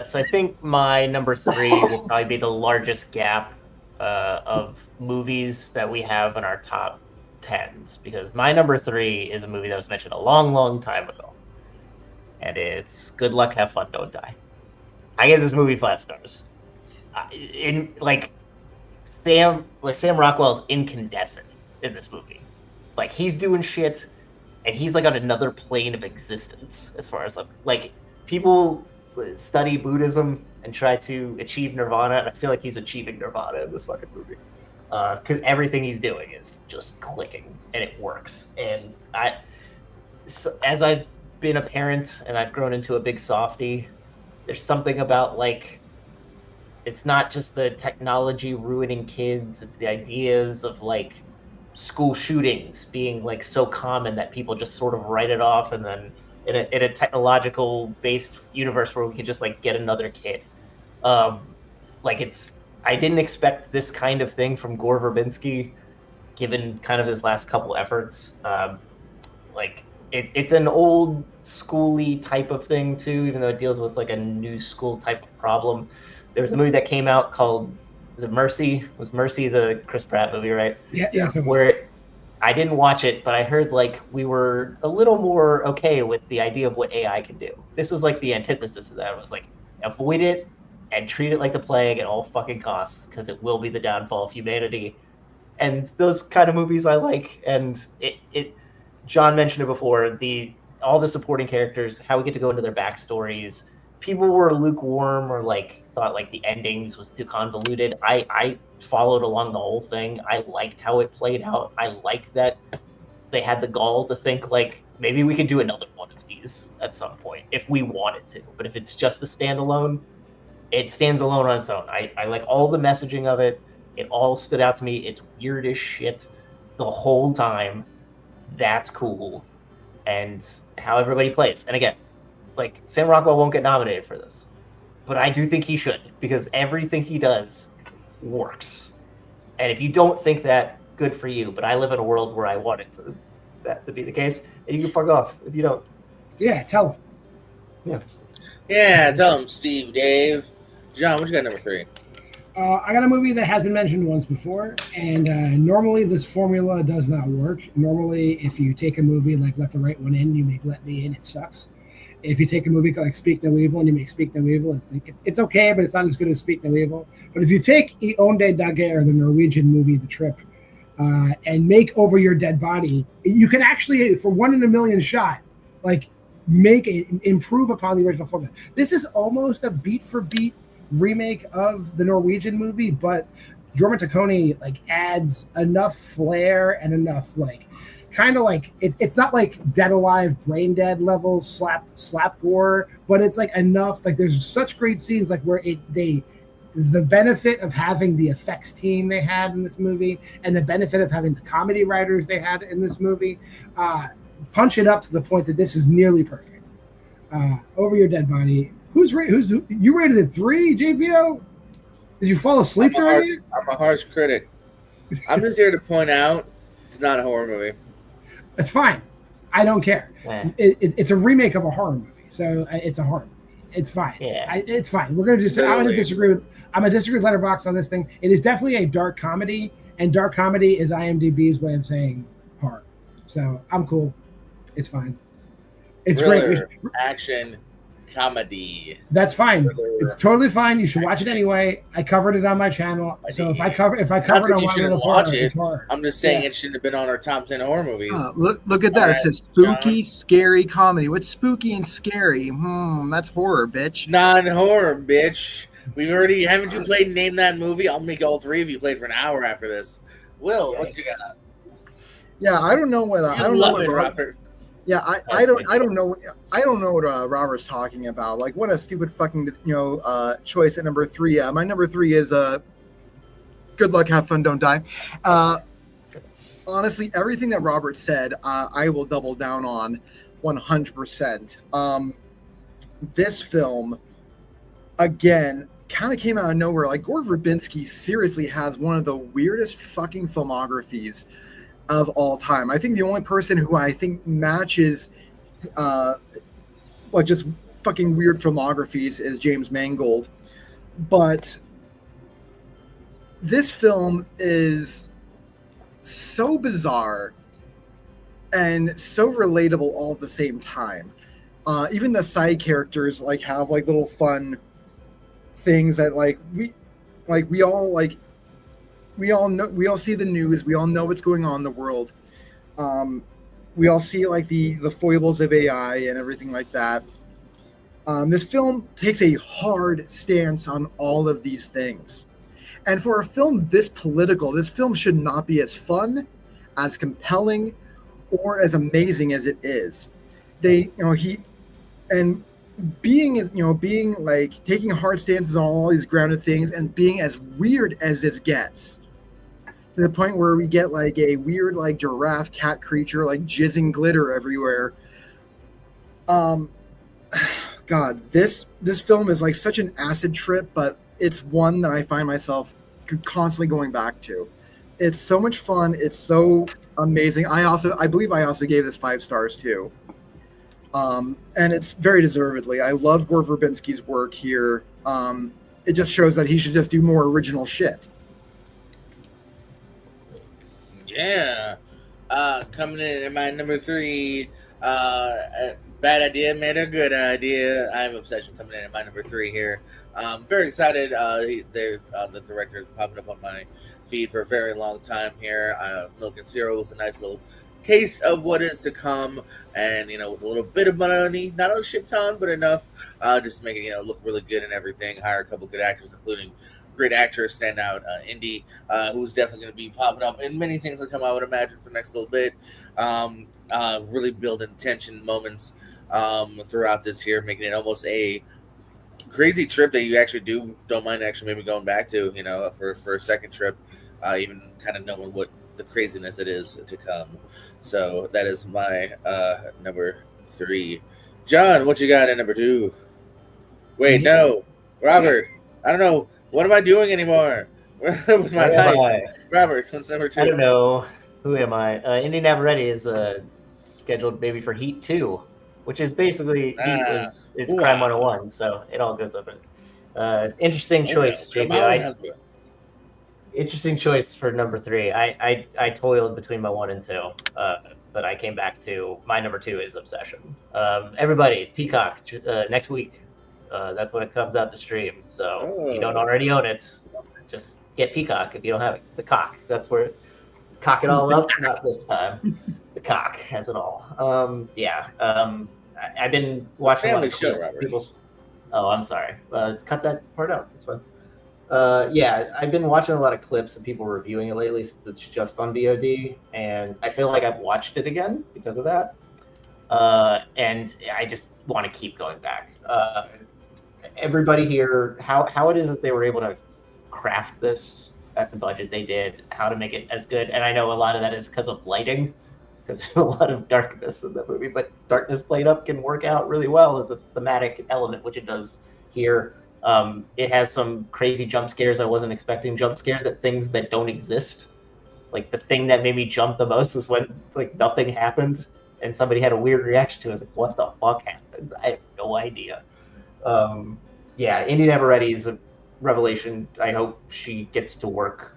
So I think my number 3 would probably be the largest gap of movies that we have in our top 10s, because my number 3 is a movie that was mentioned a long, long time ago, and it's Good Luck, Have Fun, Don't Die. I give this movie 5 stars. Sam Rockwell's incandescent in this movie. Like he's doing shit, and he's like on another plane of existence as far as like people study Buddhism and try to achieve nirvana, and I feel like he's achieving nirvana in this fucking movie. Because everything he's doing is just clicking, and it works. And as I've been a parent and I've grown into a big softie, there's something about like, it's not just the technology ruining kids, it's the ideas of like school shootings being like so common that people just sort of write it off, and then in a technological based universe where we could just like get another kid. I didn't expect this kind of thing from Gore Verbinski, given kind of his last couple efforts. it's an old schooly type of thing too, even though it deals with like a new school type of problem. There was a movie that came out called, was it Mercy? Was Mercy the Chris Pratt movie, right? Yeah, yes, it was. Where I didn't watch it, but I heard like we were a little more okay with the idea of what AI can do. This was like the antithesis of that. It was like, avoid it and treat it like the plague at all fucking costs, because it will be the downfall of humanity. And those kind of movies I like. And it John mentioned it before, all the supporting characters, how we get to go into their backstories. People were lukewarm or like thought like the endings was too convoluted. I followed along the whole thing. I liked how it played out. I liked that they had the gall to think like maybe we could do another one of these at some point if we wanted to. But if it's just a standalone, it stands alone on its own. I like all the messaging of it. It all stood out to me. It's weird as shit the whole time. That's cool. And how everybody plays. And again, like Sam Rockwell won't get nominated for this, but I do think he should, because everything he does works. And if you don't think that, good for you. But I live in a world where I want that to be the case, and you can fuck off if you don't. Yeah, tell him. Yeah, tell him, Steve, Dave. John, what you got number 3? I got a movie that has been mentioned once before, and normally this formula does not work. Normally, if you take a movie like Let the Right One In, you make Let Me In, it sucks. If you take a movie like Speak No Evil and you make Speak No Evil, it's okay, but it's not as good as Speak No Evil. But if you take I Onde Dager, the Norwegian movie The Trip, and make Over Your Dead Body, you can actually, for 1 in a million shot, like improve upon the original formula. This is almost a beat for beat remake of the Norwegian movie, but Jorma Taccone like adds enough flair and enough like kind of like it's not like Dead Alive, Brain Dead level slap gore, but it's like enough, like there's such great scenes like where the benefit of having the effects team they had in this movie and the benefit of having the comedy writers they had in this movie punch it up to the point that this is nearly perfect. Over Your Dead Body. You rated it 3, JPO? Did you fall asleep during it? I'm a harsh critic. I'm just here to point out it's not a horror movie. It's fine. I don't care. It's a remake of a horror movie, so it's a horror movie. It's fine. Yeah. It's fine. We're gonna just. I'm gonna disagree with Letterboxd on this thing. It is definitely a dark comedy, and dark comedy is IMDb's way of saying horror. So I'm cool. It's fine. It's Thriller, great. Action, comedy. That's fine. It's totally fine. You should watch it anyway. I covered it on my channel. So if I cover it on one little horror, it's horror. I'm just saying it shouldn't have been on our top 10 horror movies. Look at that. It says spooky, scary comedy. What's spooky and scary? That's horror, bitch. Non-horror, bitch. Haven't you played Name That Movie? I'll make all 3 of you play for an hour after this. Will, what you got? Yeah, I don't know what I don't know what Robert. Yeah, I don't know what Robert's talking about. Like, what a stupid fucking choice at number 3. My number 3 is Good Luck, Have Fun, Don't Die. Honestly, everything that Robert said, I will double down on 100%. This film, again, kind of came out of nowhere. Like, Gore Verbinski seriously has one of the weirdest fucking filmographies of all time. I think the only person who I think matches like just fucking weird filmographies is James Mangold. But this film is so bizarre and so relatable all at the same time. Even the side characters like have like little fun things that we all see the news. We all know what's going on in the world. We all see like the foibles of AI and everything like that. This film takes a hard stance on all of these things. And for a film this political, this film should not be as fun, as compelling, or as amazing as it is. Being like taking hard stances on all these grounded things and being as weird as this gets, to the point where we get like a weird like giraffe cat creature like jizzing glitter everywhere. God, this film is like such an acid trip, but it's one that I find myself constantly going back to. It's so much fun. It's so amazing. I believe I also gave this 5 stars too. And it's very deservedly. I love Gore Verbinski's work here. It just shows that he should just do more original shit. Yeah. Coming in at my number 3, bad idea made a good idea. I have Obsession coming in at my number 3 here. Very excited. The director is popping up on my feed for a very long time here. Milk and Cereal was a nice little taste of what is to come, and with a little bit of money, not a shit ton, but enough, just to make it look really good and everything. Hire a couple good actors, including great actress, standout Indy, who's definitely going to be popping up in many things that come, I would imagine, for the next little bit. Really building tension moments throughout this here, making it almost a crazy trip that you actually don't mind actually maybe going back to, for a second trip, even kind of knowing what the craziness it is to come. So that is my number 3. John, what you got at number 2? Wait, no, Robert. I don't know. What am I doing anymore? With my life? Robert, what's number 2? I don't know. Who am I? Indy Navarrete is scheduled maybe for Heat 2, which is basically Heat is Crime 101, so it all goes up. Interesting choice, JP. Interesting choice for number 3. I toiled between my 1 and 2, but I came back to my number 2 is Obsession. Everybody, Peacock next week. That's when it comes out to stream. So if you don't already own it, just get Peacock. If you don't have it, the cock. That's where cock it all up. Not this time. The cock has it all. I've been watching a lot of clips. Oh, I'm sorry. Cut that part out. It's fine. I've been watching a lot of clips of people reviewing it lately since it's just on VOD, and I feel like I've watched it again because of that. And I just want to keep going back. Everybody here, how it is that they were able to craft this at the budget they did, how to make it as good. And I know a lot of that is because of lighting, because there's a lot of darkness in the movie, but darkness played up can work out really well as a thematic element, which it does here. It has some crazy jump scares. I wasn't expecting jump scares at things that don't exist. Like the thing that made me jump the most was when nothing happened and somebody had a weird reaction to it. I was like, what the fuck happened? I have no idea. Indy Navarrete is a revelation. I hope she gets to work.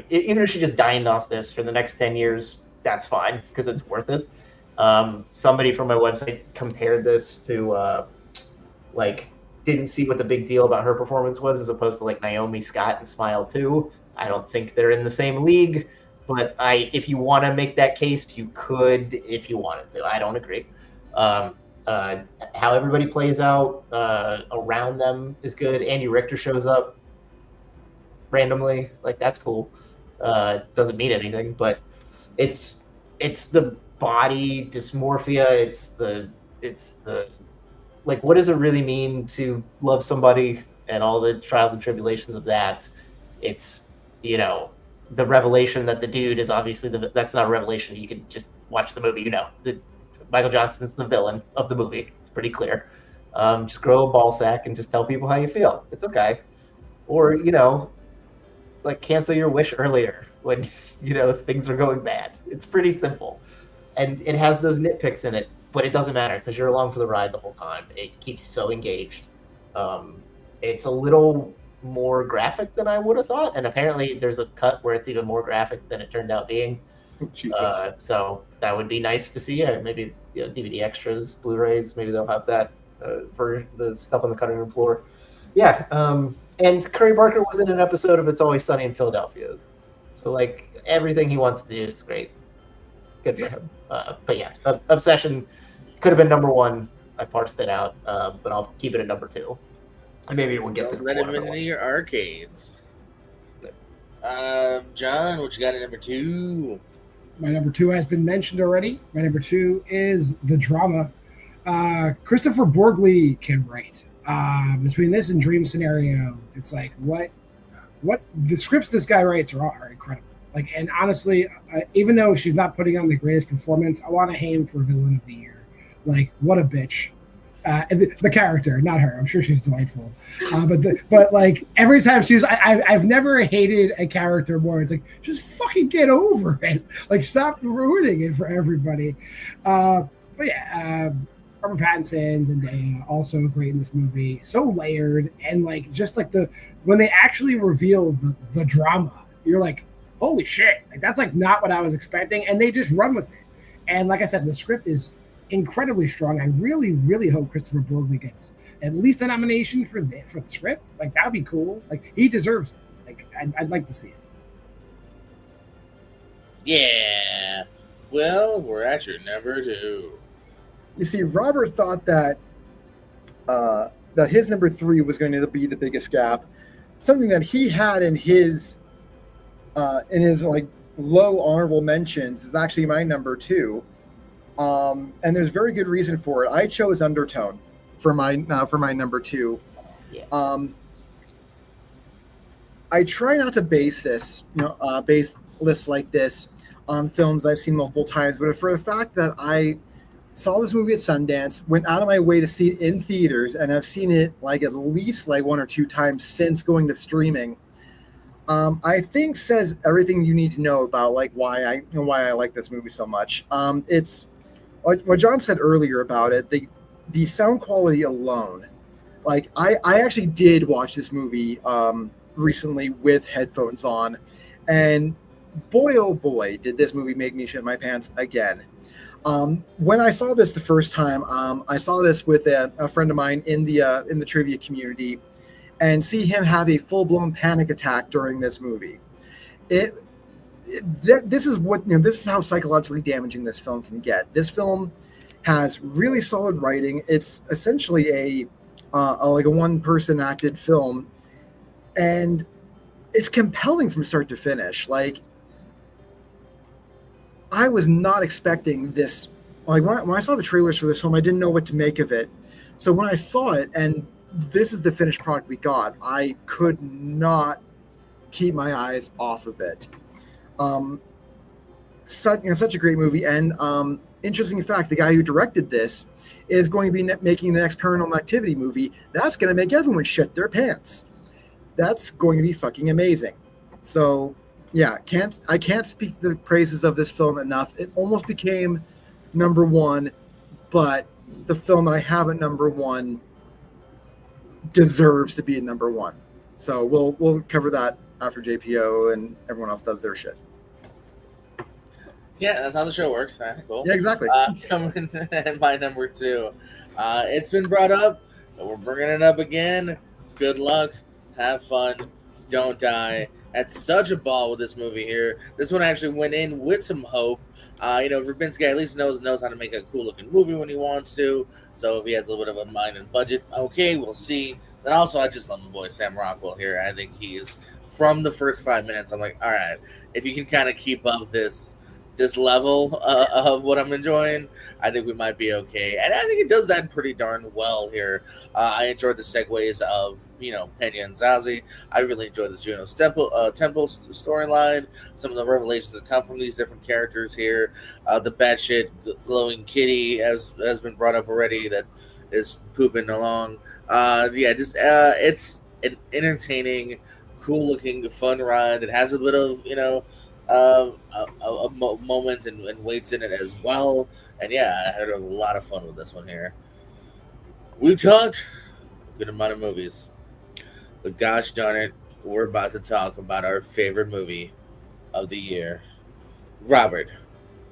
Even if she just dined off this for the next 10 years, that's fine because it's worth it. Somebody from my website compared this to didn't see what the big deal about her performance was as opposed to Naomi Scott and Smile 2. I don't think they're in the same league, but if you want to make that case, you could if you wanted to. I don't agree. How everybody plays out around them is good. Andy Richter shows up randomly. That's cool. Doesn't mean anything, but it's the body dysmorphia. It's the what does it really mean to love somebody and all the trials and tribulations of that? It's, the revelation that the dude is obviously that's not a revelation. You can just watch the movie, Michael Johnson's the villain of the movie. It's pretty clear. Just grow a ball sack and just tell people how you feel. It's okay. Or, cancel your wish earlier when, things are going bad. It's pretty simple. And it has those nitpicks in it, but it doesn't matter because you're along for the ride the whole time. It keeps you so engaged. It's a little more graphic than I would have thought, and apparently there's a cut where it's even more graphic than it turned out being. So that would be nice to see. Maybe DVD extras, Blu-rays, maybe they'll have that for the stuff on the cutting room floor. And Curry Barker was in an episode of It's Always Sunny in Philadelphia, so everything he wants to do is great. Good for him. Obsession could have been number 1. I parsed it out, but I'll keep it at number 2. And maybe we'll get to let him into your arcades. John, what you got at number 2? My number 2 has been mentioned already. My number 2 is the drama. Christopher Borgli can write. Between this and Dream Scenario, it's what the scripts this guy writes are incredible. And honestly, even though she's not putting on the greatest performance, I want to aim for Villain of the Year. What a bitch. The character, not her. I'm sure she's delightful. But like every time she was, I've never hated a character more. It's like just fucking get over it. Like stop ruining it for everybody. But yeah, Robert Pattinson's and Zendaya also great in this movie. So layered and like just like when they actually reveal the drama, you're like, holy shit! Like that's like not what I was expecting, and they just run with it. And like I said, the script is incredibly strong. I really, really hope Christopher Borgli gets at least a nomination for the script. Like that would be cool. Like he deserves it. Like I'd like to see it. Yeah. Well, we're at your number 2. You see, Robert thought that that his number 3 was going to be the biggest gap. Something that he had in his like low honorable mentions is actually my number 2. And there's very good reason for it. I chose Undertone for my number 2. Yeah. I try not to base lists like this on films I've seen multiple times, but for the fact that I saw this movie at Sundance, went out of my way to see it in theaters, and I've seen it like at least like 1 or 2 times since going to streaming, I think says everything you need to know about like why I like this movie so much. It's what John said earlier about it, the sound quality alone. Like I actually did watch this movie recently with headphones on, and boy oh boy did this movie make me shit my pants again. When I saw this the first time, I saw this with a friend of mine in the trivia community, and see him have a full-blown panic attack during this movie. This is how psychologically damaging this film can get. This film has really solid writing. It's essentially a one-person acted film, and it's compelling from start to finish. Like, I was not expecting this. Like when I saw the trailers for this film, I didn't know what to make of it. So when I saw it, and this is the finished product we got, I could not keep my eyes off of it. Such a great movie. And interesting fact, the guy who directed this is going to be making the next Paranormal Activity movie. That's going to make everyone shit their pants. That's going to be fucking amazing. So yeah, I can't speak the praises of this film enough. It almost became number 1, but the film that I have at number 1 deserves to be at number 1. So we'll cover that after JPO and everyone else does their shit. Yeah, that's how the show works. All right, cool. Yeah, exactly. Coming in my number 2. It's been brought up, but we're bringing it up again. Good luck. Have fun. Don't die. Had such a ball with this movie here. This one actually went in with some hope. Verbinski at least knows how to make a cool looking movie when he wants to. So if he has a little bit of a mind and budget, okay, we'll see. Then also, I just love my boy Sam Rockwell here. I think he's from the first 5 minutes. I'm like, all right, if you can kind of keep up this level of what I'm enjoying, I think we might be okay. And I think it does that pretty darn well here. I enjoyed the segues of, Pena and Zazie. I really enjoyed the Juno Temple storyline, some of the revelations that come from these different characters here. The batshit glowing kitty has been brought up already that is pooping along. It's an entertaining, cool looking, fun ride. It has a bit of, a moment and weights in it as well. And yeah, I had a lot of fun with this one here. We talked a good amount of movies, but gosh darn it, we're about to talk about our favorite movie of the year. Robert,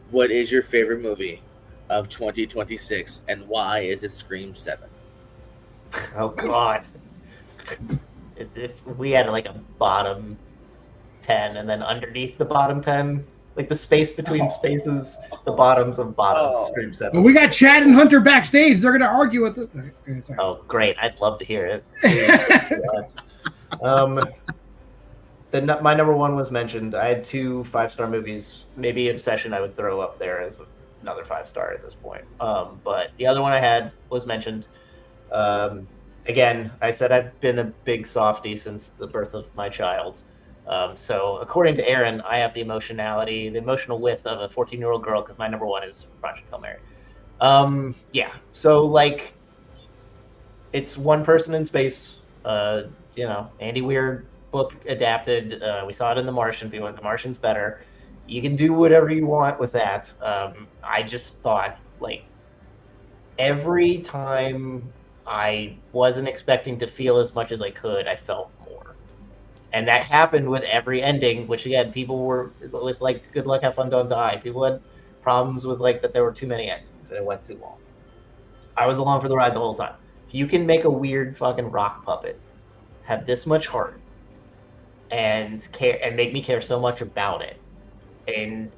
what is your favorite movie of 2026, and why is it Scream 7? Oh God! If we had like a bottom 10, and then underneath the bottom 10, like the space between spaces, the bottoms of bottoms, Scream 7. Well, we got Chad and Hunter backstage. They're going to argue with it. Okay, sorry. Oh, great. I'd love to hear it. My number 1 was mentioned. I had 2 5-star movies. Maybe Obsession I would throw up there as another 5-star at this point. But the other one I had was mentioned. Again, I said I've been a big softie since the birth of my child. So according to Aaron, I have the emotional width of a 14-year-old girl because my number 1 is Project Hail Mary. So like it's one person in space. Andy Weir book adapted. We saw it in The Martian. People went, The Martian's better. You can do whatever you want with that. I just thought, like, every time I wasn't expecting to feel as much as I could, I felt more. And that happened with every ending, which again, people were with like Good Luck, Have Fun, Don't Die. People had problems with like that there were too many endings and it went too long. I was along for the ride the whole time. If you can make a weird fucking rock puppet have this much heart and care and make me care so much about it in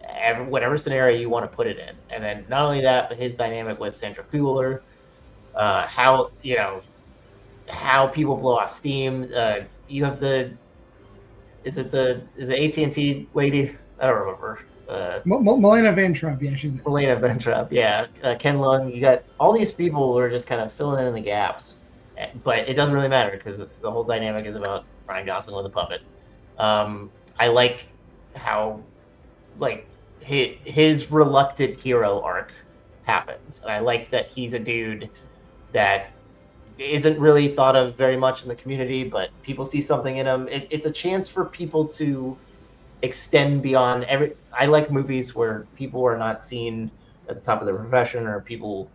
whatever scenario you want to put it in, and then not only that, but his dynamic with Sandra Kuhler, how people blow off steam. You have is it AT&T lady? I don't remember. Milena Van Trump, yeah, she's Milena Van Trump, yeah. Ken Lung, you got all these people who are just kind of filling in the gaps, but it doesn't really matter because the whole dynamic is about Ryan Gosling with a puppet. I like how, like, his reluctant hero arc happens, and I like that he's a dude that isn't really thought of very much in the community, but people see something in him. It's a chance for people to extend beyond I like movies where people are not seen at the top of their profession, or people,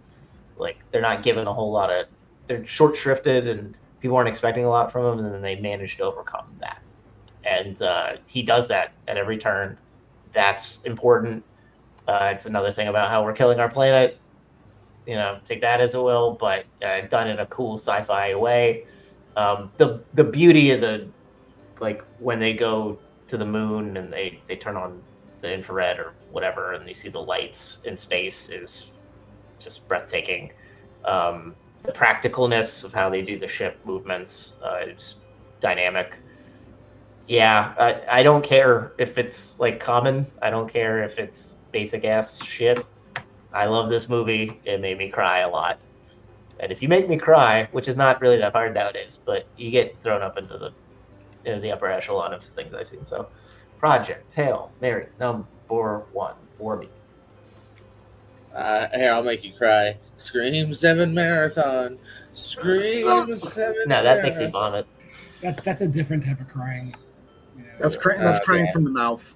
like, they're not given a whole lot of, they're short shrifted and people aren't expecting a lot from them, and then they manage to overcome that. And he does that at every turn. That's important. It's another thing about how we're killing our planet. Take that as it will, but done in a cool sci-fi way. The beauty of the, like, when they go to the moon and they turn on the infrared or whatever and they see the lights in space is just breathtaking. The practicalness of how they do the ship movements is dynamic. Yeah, I don't care if it's like common. I don't care if it's basic ass shit. I love this movie. It made me cry a lot. And if you make me cry, which is not really that hard nowadays, but you get thrown up into the upper echelon of things I've seen. So, Project Hail Mary #1 for me. Here, I'll make you cry. Scream 7 Marathon. Scream 7 No, that makes me vomit. That's a different type of crying. Yeah. That's crying from the mouth.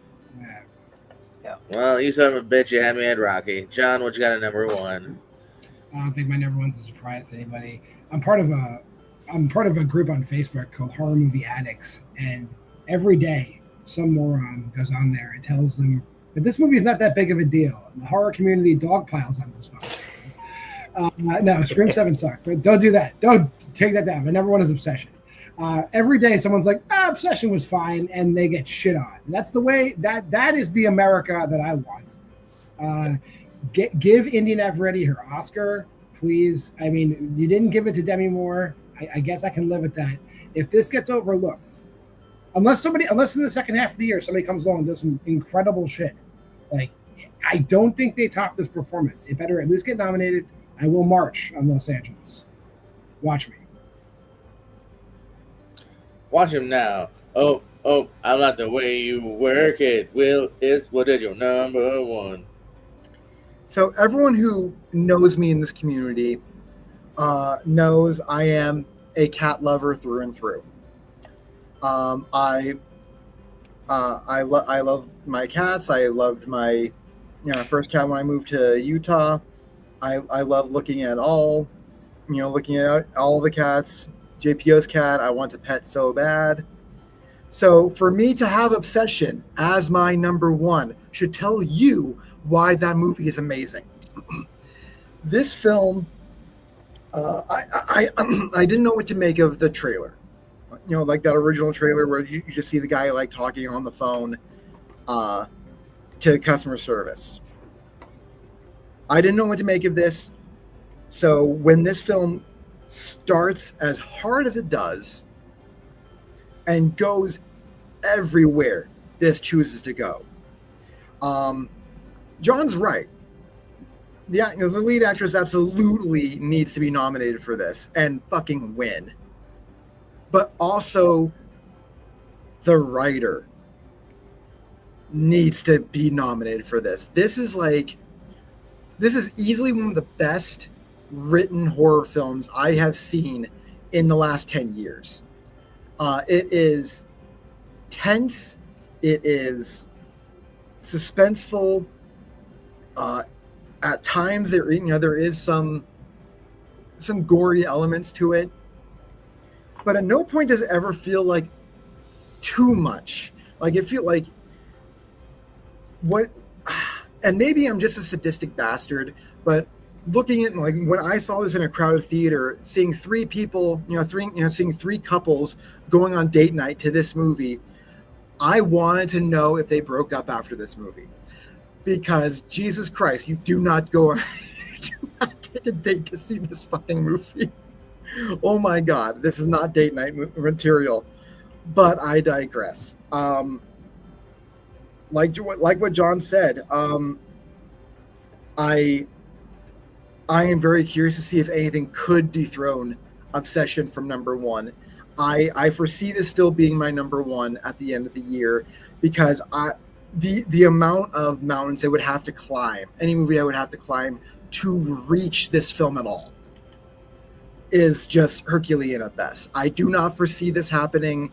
Yeah. Well, you son of a bitch, you had me at Rocky. John, what you got at number 1? I don't think my number one's a surprise to anybody. I'm part of a group on Facebook called Horror Movie Addicts, and every day some moron goes on there and tells them that this movie is not that big of a deal. And the horror community dogpiles on those folks. No, Scream 7 sucked. Don't do that. Don't take that down. My number one is Obsession. Every day someone's like, Obsession was fine, and they get shit on. And that's the way that is the America that I want. Give India Navarrete her Oscar, please. I mean, you didn't give it to Demi Moore. I guess I can live with that. If this gets overlooked, unless in the second half of the year somebody comes along and does some incredible shit, like, I don't think they top this performance. It better at least get nominated. I will march on Los Angeles. Watch me. Watch him now. Oh, I like the way you work it. Will is what is your number 1? So everyone who knows me in this community knows I am a cat lover through and through. I love my cats. I loved my first cat when I moved to Utah. I love looking at all the cats. JPO's cat, I want to pet so bad. So for me to have Obsession as my number 1 should tell you why that movie is amazing. This film, I didn't know what to make of the trailer. Like that original trailer where you just see the guy like talking on the phone to customer service. I didn't know what to make of this. So when this film starts as hard as it does and goes everywhere this chooses to go, John's right. The lead actress absolutely needs to be nominated for this and fucking win. But also, the writer needs to be nominated for this. This is easily one of the best written horror films I have seen in the last 10 years. It is tense. It is suspenseful. At times, there is some gory elements to it, but at no point does it ever feel like too much. Like it feel like what, and maybe I'm just a sadistic bastard, but looking at like when I saw this in a crowded theater, seeing three people, seeing three couples going on date night to this movie, I wanted to know if they broke up after this movie, because Jesus Christ, you do not go on, you do not take a date to see this fucking movie. Oh my God, this is not date night material. But I digress. Like what John said, I am very curious to see if anything could dethrone Obsession from number one. I foresee this still being my number one at the end of the year, because the amount of mountains I would have to climb, any movie I would have to climb to reach this film at all, is just Herculean at best. I do not foresee this happening.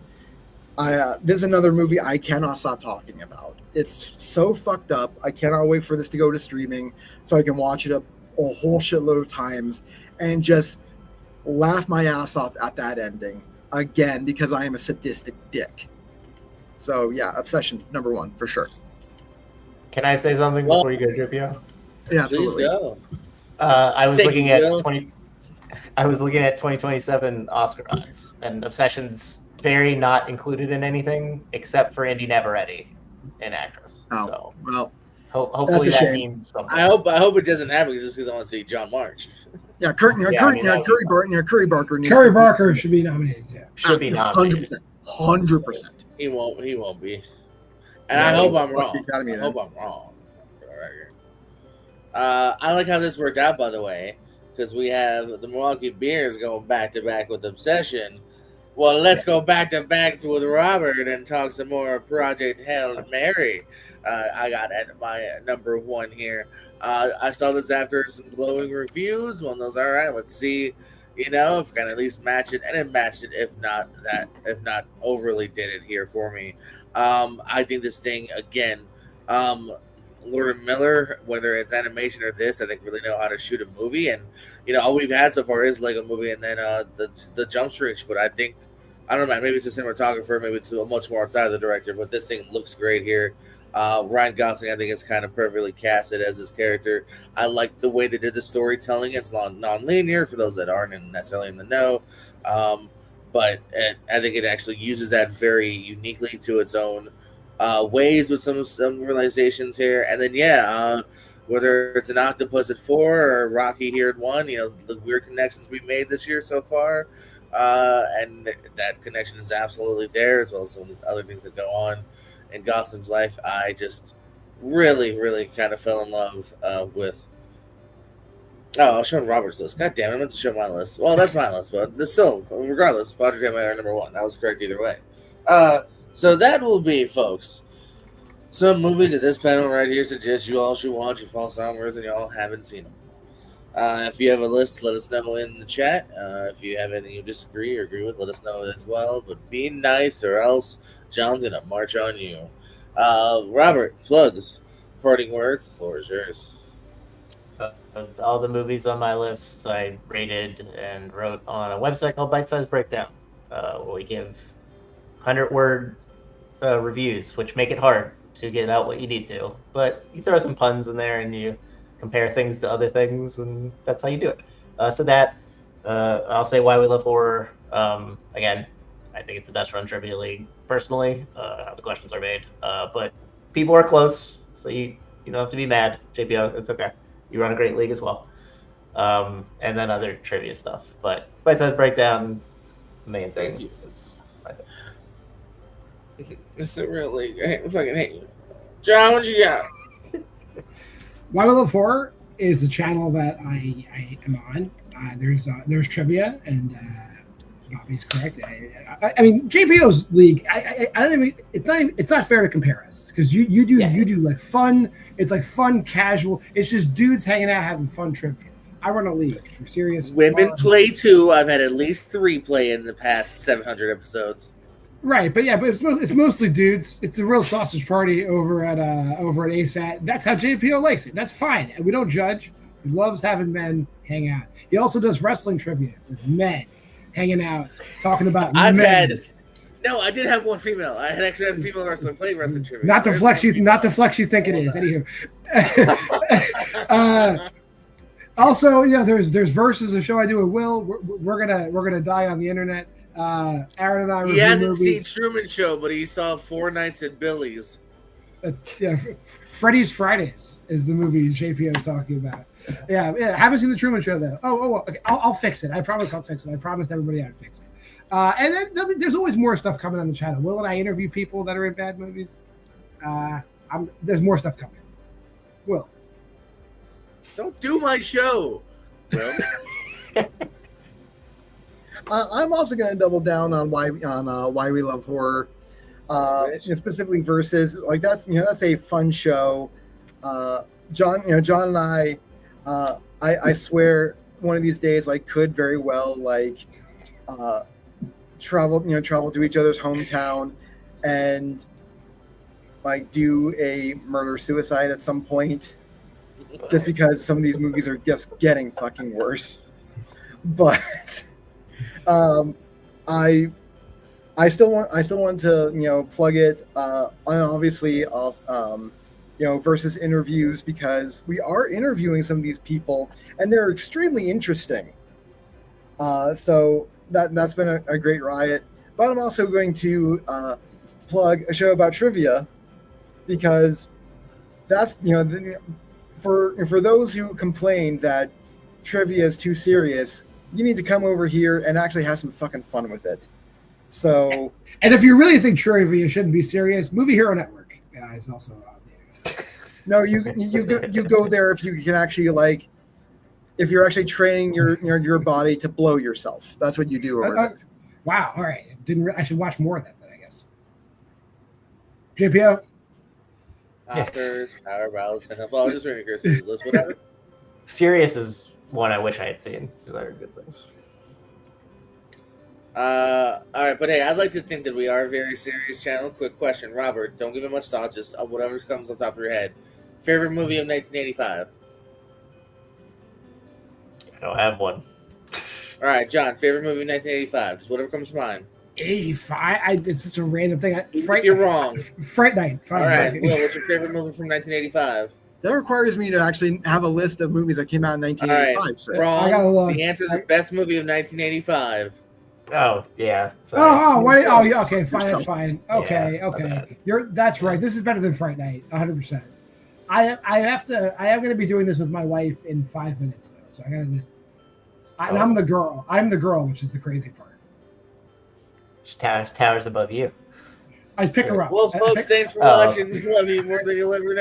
This is another movie I cannot stop talking about. It's so fucked up. I cannot wait for this to go to streaming so I can watch it a whole shitload of times and just laugh my ass off at that ending again, because I am a sadistic dick. So yeah, Obsession number one for sure. Can I say something before you go, Dripio? Yeah, Please absolutely. go. I was Thank looking you, at Will. 2027 Oscar odds, and Obsession's very not included in anything except for Indy Neveretti, an actress. Oh, So well, hopefully that's a that shame. means something. I hope it doesn't happen just because I want to see John March. yeah, Curry Barker needs Curry to- Barker should be nominated too. Should be nominated. 100%. He won't be. And No, I hope he I'm won't. wrong. Gotta be I that. hope I'm wrong. For the record. I like how this worked out, by the way, because we have the Milwaukee Bears going back to back with Obsession. Well, let's go back to back with Robert and talk some more Project Hail Mary. I got at my number one here. I saw this after some glowing reviews. One of those, all right, let's see, if we can at least match it, and it matched it. If not overly did it here for me. I think this thing again, Lord Miller, whether it's animation or this, I think really know how to shoot a movie. And all we've had so far is Lego Movie, and then the Jump Street. But I think, I don't know, maybe it's a cinematographer, maybe it's much more outside of the director. But this thing looks great here. Ryan Gosling, I think, is kind of perfectly casted as his character. I like the way they did the storytelling. It's non-linear for those that aren't necessarily in the know, but I think it actually uses that very uniquely to its own ways with some realizations here. And then whether it's an Octopus at 4 or Rocky here at 1, the weird connections we made this year so far, and that connection is absolutely there, as well as some other things that go on in Gosling's life. I just really, really kind of fell in love with. Oh, I was showing Robert's list. God damn it, I meant to show my list. Well, that's my list, but still, regardless, Project Hail Mary number one. That was correct either way. So that will be, folks, some movies that this panel right here suggests you all should watch if all summers and you all haven't seen them. If you have a list, let us know in the chat. If you have anything you disagree or agree with, let us know as well. But be nice, or else John's gonna march on you. Robert, plugs, parting words. The floor is yours. All the movies on my list I rated and wrote on a website called Bite Size Breakdown. Where we give 100-word reviews, which make it hard to get out what you need to. But you throw some puns in there and you compare things to other things, and that's how you do it. I'll say why we love horror. Again, I think it's the best run trivia league, personally, how the questions are made. But people are close, so you don't have to be mad. JPO, it's okay. You run a great league as well. And then other trivia stuff. But Bite Size Breakdown, the main thing. Thank you. Is my thing. It's a real league. I fucking hate you. John, what you got? Why We Love Horror is the channel that I am on. There's trivia, and Bobby's correct. I mean, JPO's league. I don't even. It's not fair to compare us, because you do like fun. It's like fun, casual. It's just dudes hanging out having fun trivia. I run a league for serious Women play too. I've had at least 3 play in the past 700 episodes. Right, but it's mostly dudes. It's a real sausage party over at ASAT. That's how JPO likes it. That's fine. We don't judge. He loves having men hang out. He also does wrestling trivia with men hanging out, talking about men. I did have one female. I had actually had a female wrestler playing wrestling trivia. Not the flex you think it is. Anywho. Also, yeah, there's Versus, a show I do with Will. We're gonna die on the internet. Aaron and I He hasn't seen Truman Show, but he saw 4 Nights at Billy's. Freddy's Fridays is the movie JPO is talking about. Yeah. Haven't seen the Truman Show though. Okay. I'll fix it. I promise I'll fix it. I promised everybody I'd fix it. And then there's always more stuff coming on the channel. Will and I interview people that are in bad movies. There's more stuff coming. Will. Don't do my show, Will. I'm also going to double down on why we love horror, specifically Versus. Like that's a fun show. John and I swear one of these days could very well travel to each other's hometown and do a murder suicide at some point, just because some of these movies are just getting fucking worse. But I still want to plug it. Obviously, Versus interviews, because we are interviewing some of these people and they're extremely interesting. So that's been a great riot. But I'm also going to plug a show about trivia, because that's for those who complain that trivia is too serious, you need to come over here and actually have some fucking fun with it. So, and if you really think trivia shouldn't be serious, Movie Hero Network is also on there. No, you go there if you can actually if you're actually training your body to blow yourself. That's what you do over there. Wow. All right. I should watch more of that then, I guess. JPO. Authors, Power Balance, and I'll just read Chris's list, whatever. Furious is one I wish I had seen, because I heard good things. All right, but hey, I'd like to think that we are a very serious channel. Quick question, Robert. Don't give it much thought. Just whatever comes on top of your head. Favorite movie of 1985? I don't have one. All right, John. Favorite movie of 1985? Just whatever comes to mind. 85. It's such a random thing. You're wrong. Fright Night. Fine. All right. Will, what's your favorite movie from 1985? That requires me to actually have a list of movies that came out in 1985. Right. So. Wrong. The answer is the best movie of 1985. Oh yeah. Why? Oh yeah. Okay, fine. That's fine. Okay. Yeah, Okay. That's right. This is better than Fright Night. 100%. I am going to be doing this with my wife in 5 minutes though, so I gotta just. And I'm the girl. I'm the girl, which is the crazy part. She towers above you. I pick her up. Well, folks, thanks for watching. Love you more than you'll ever know.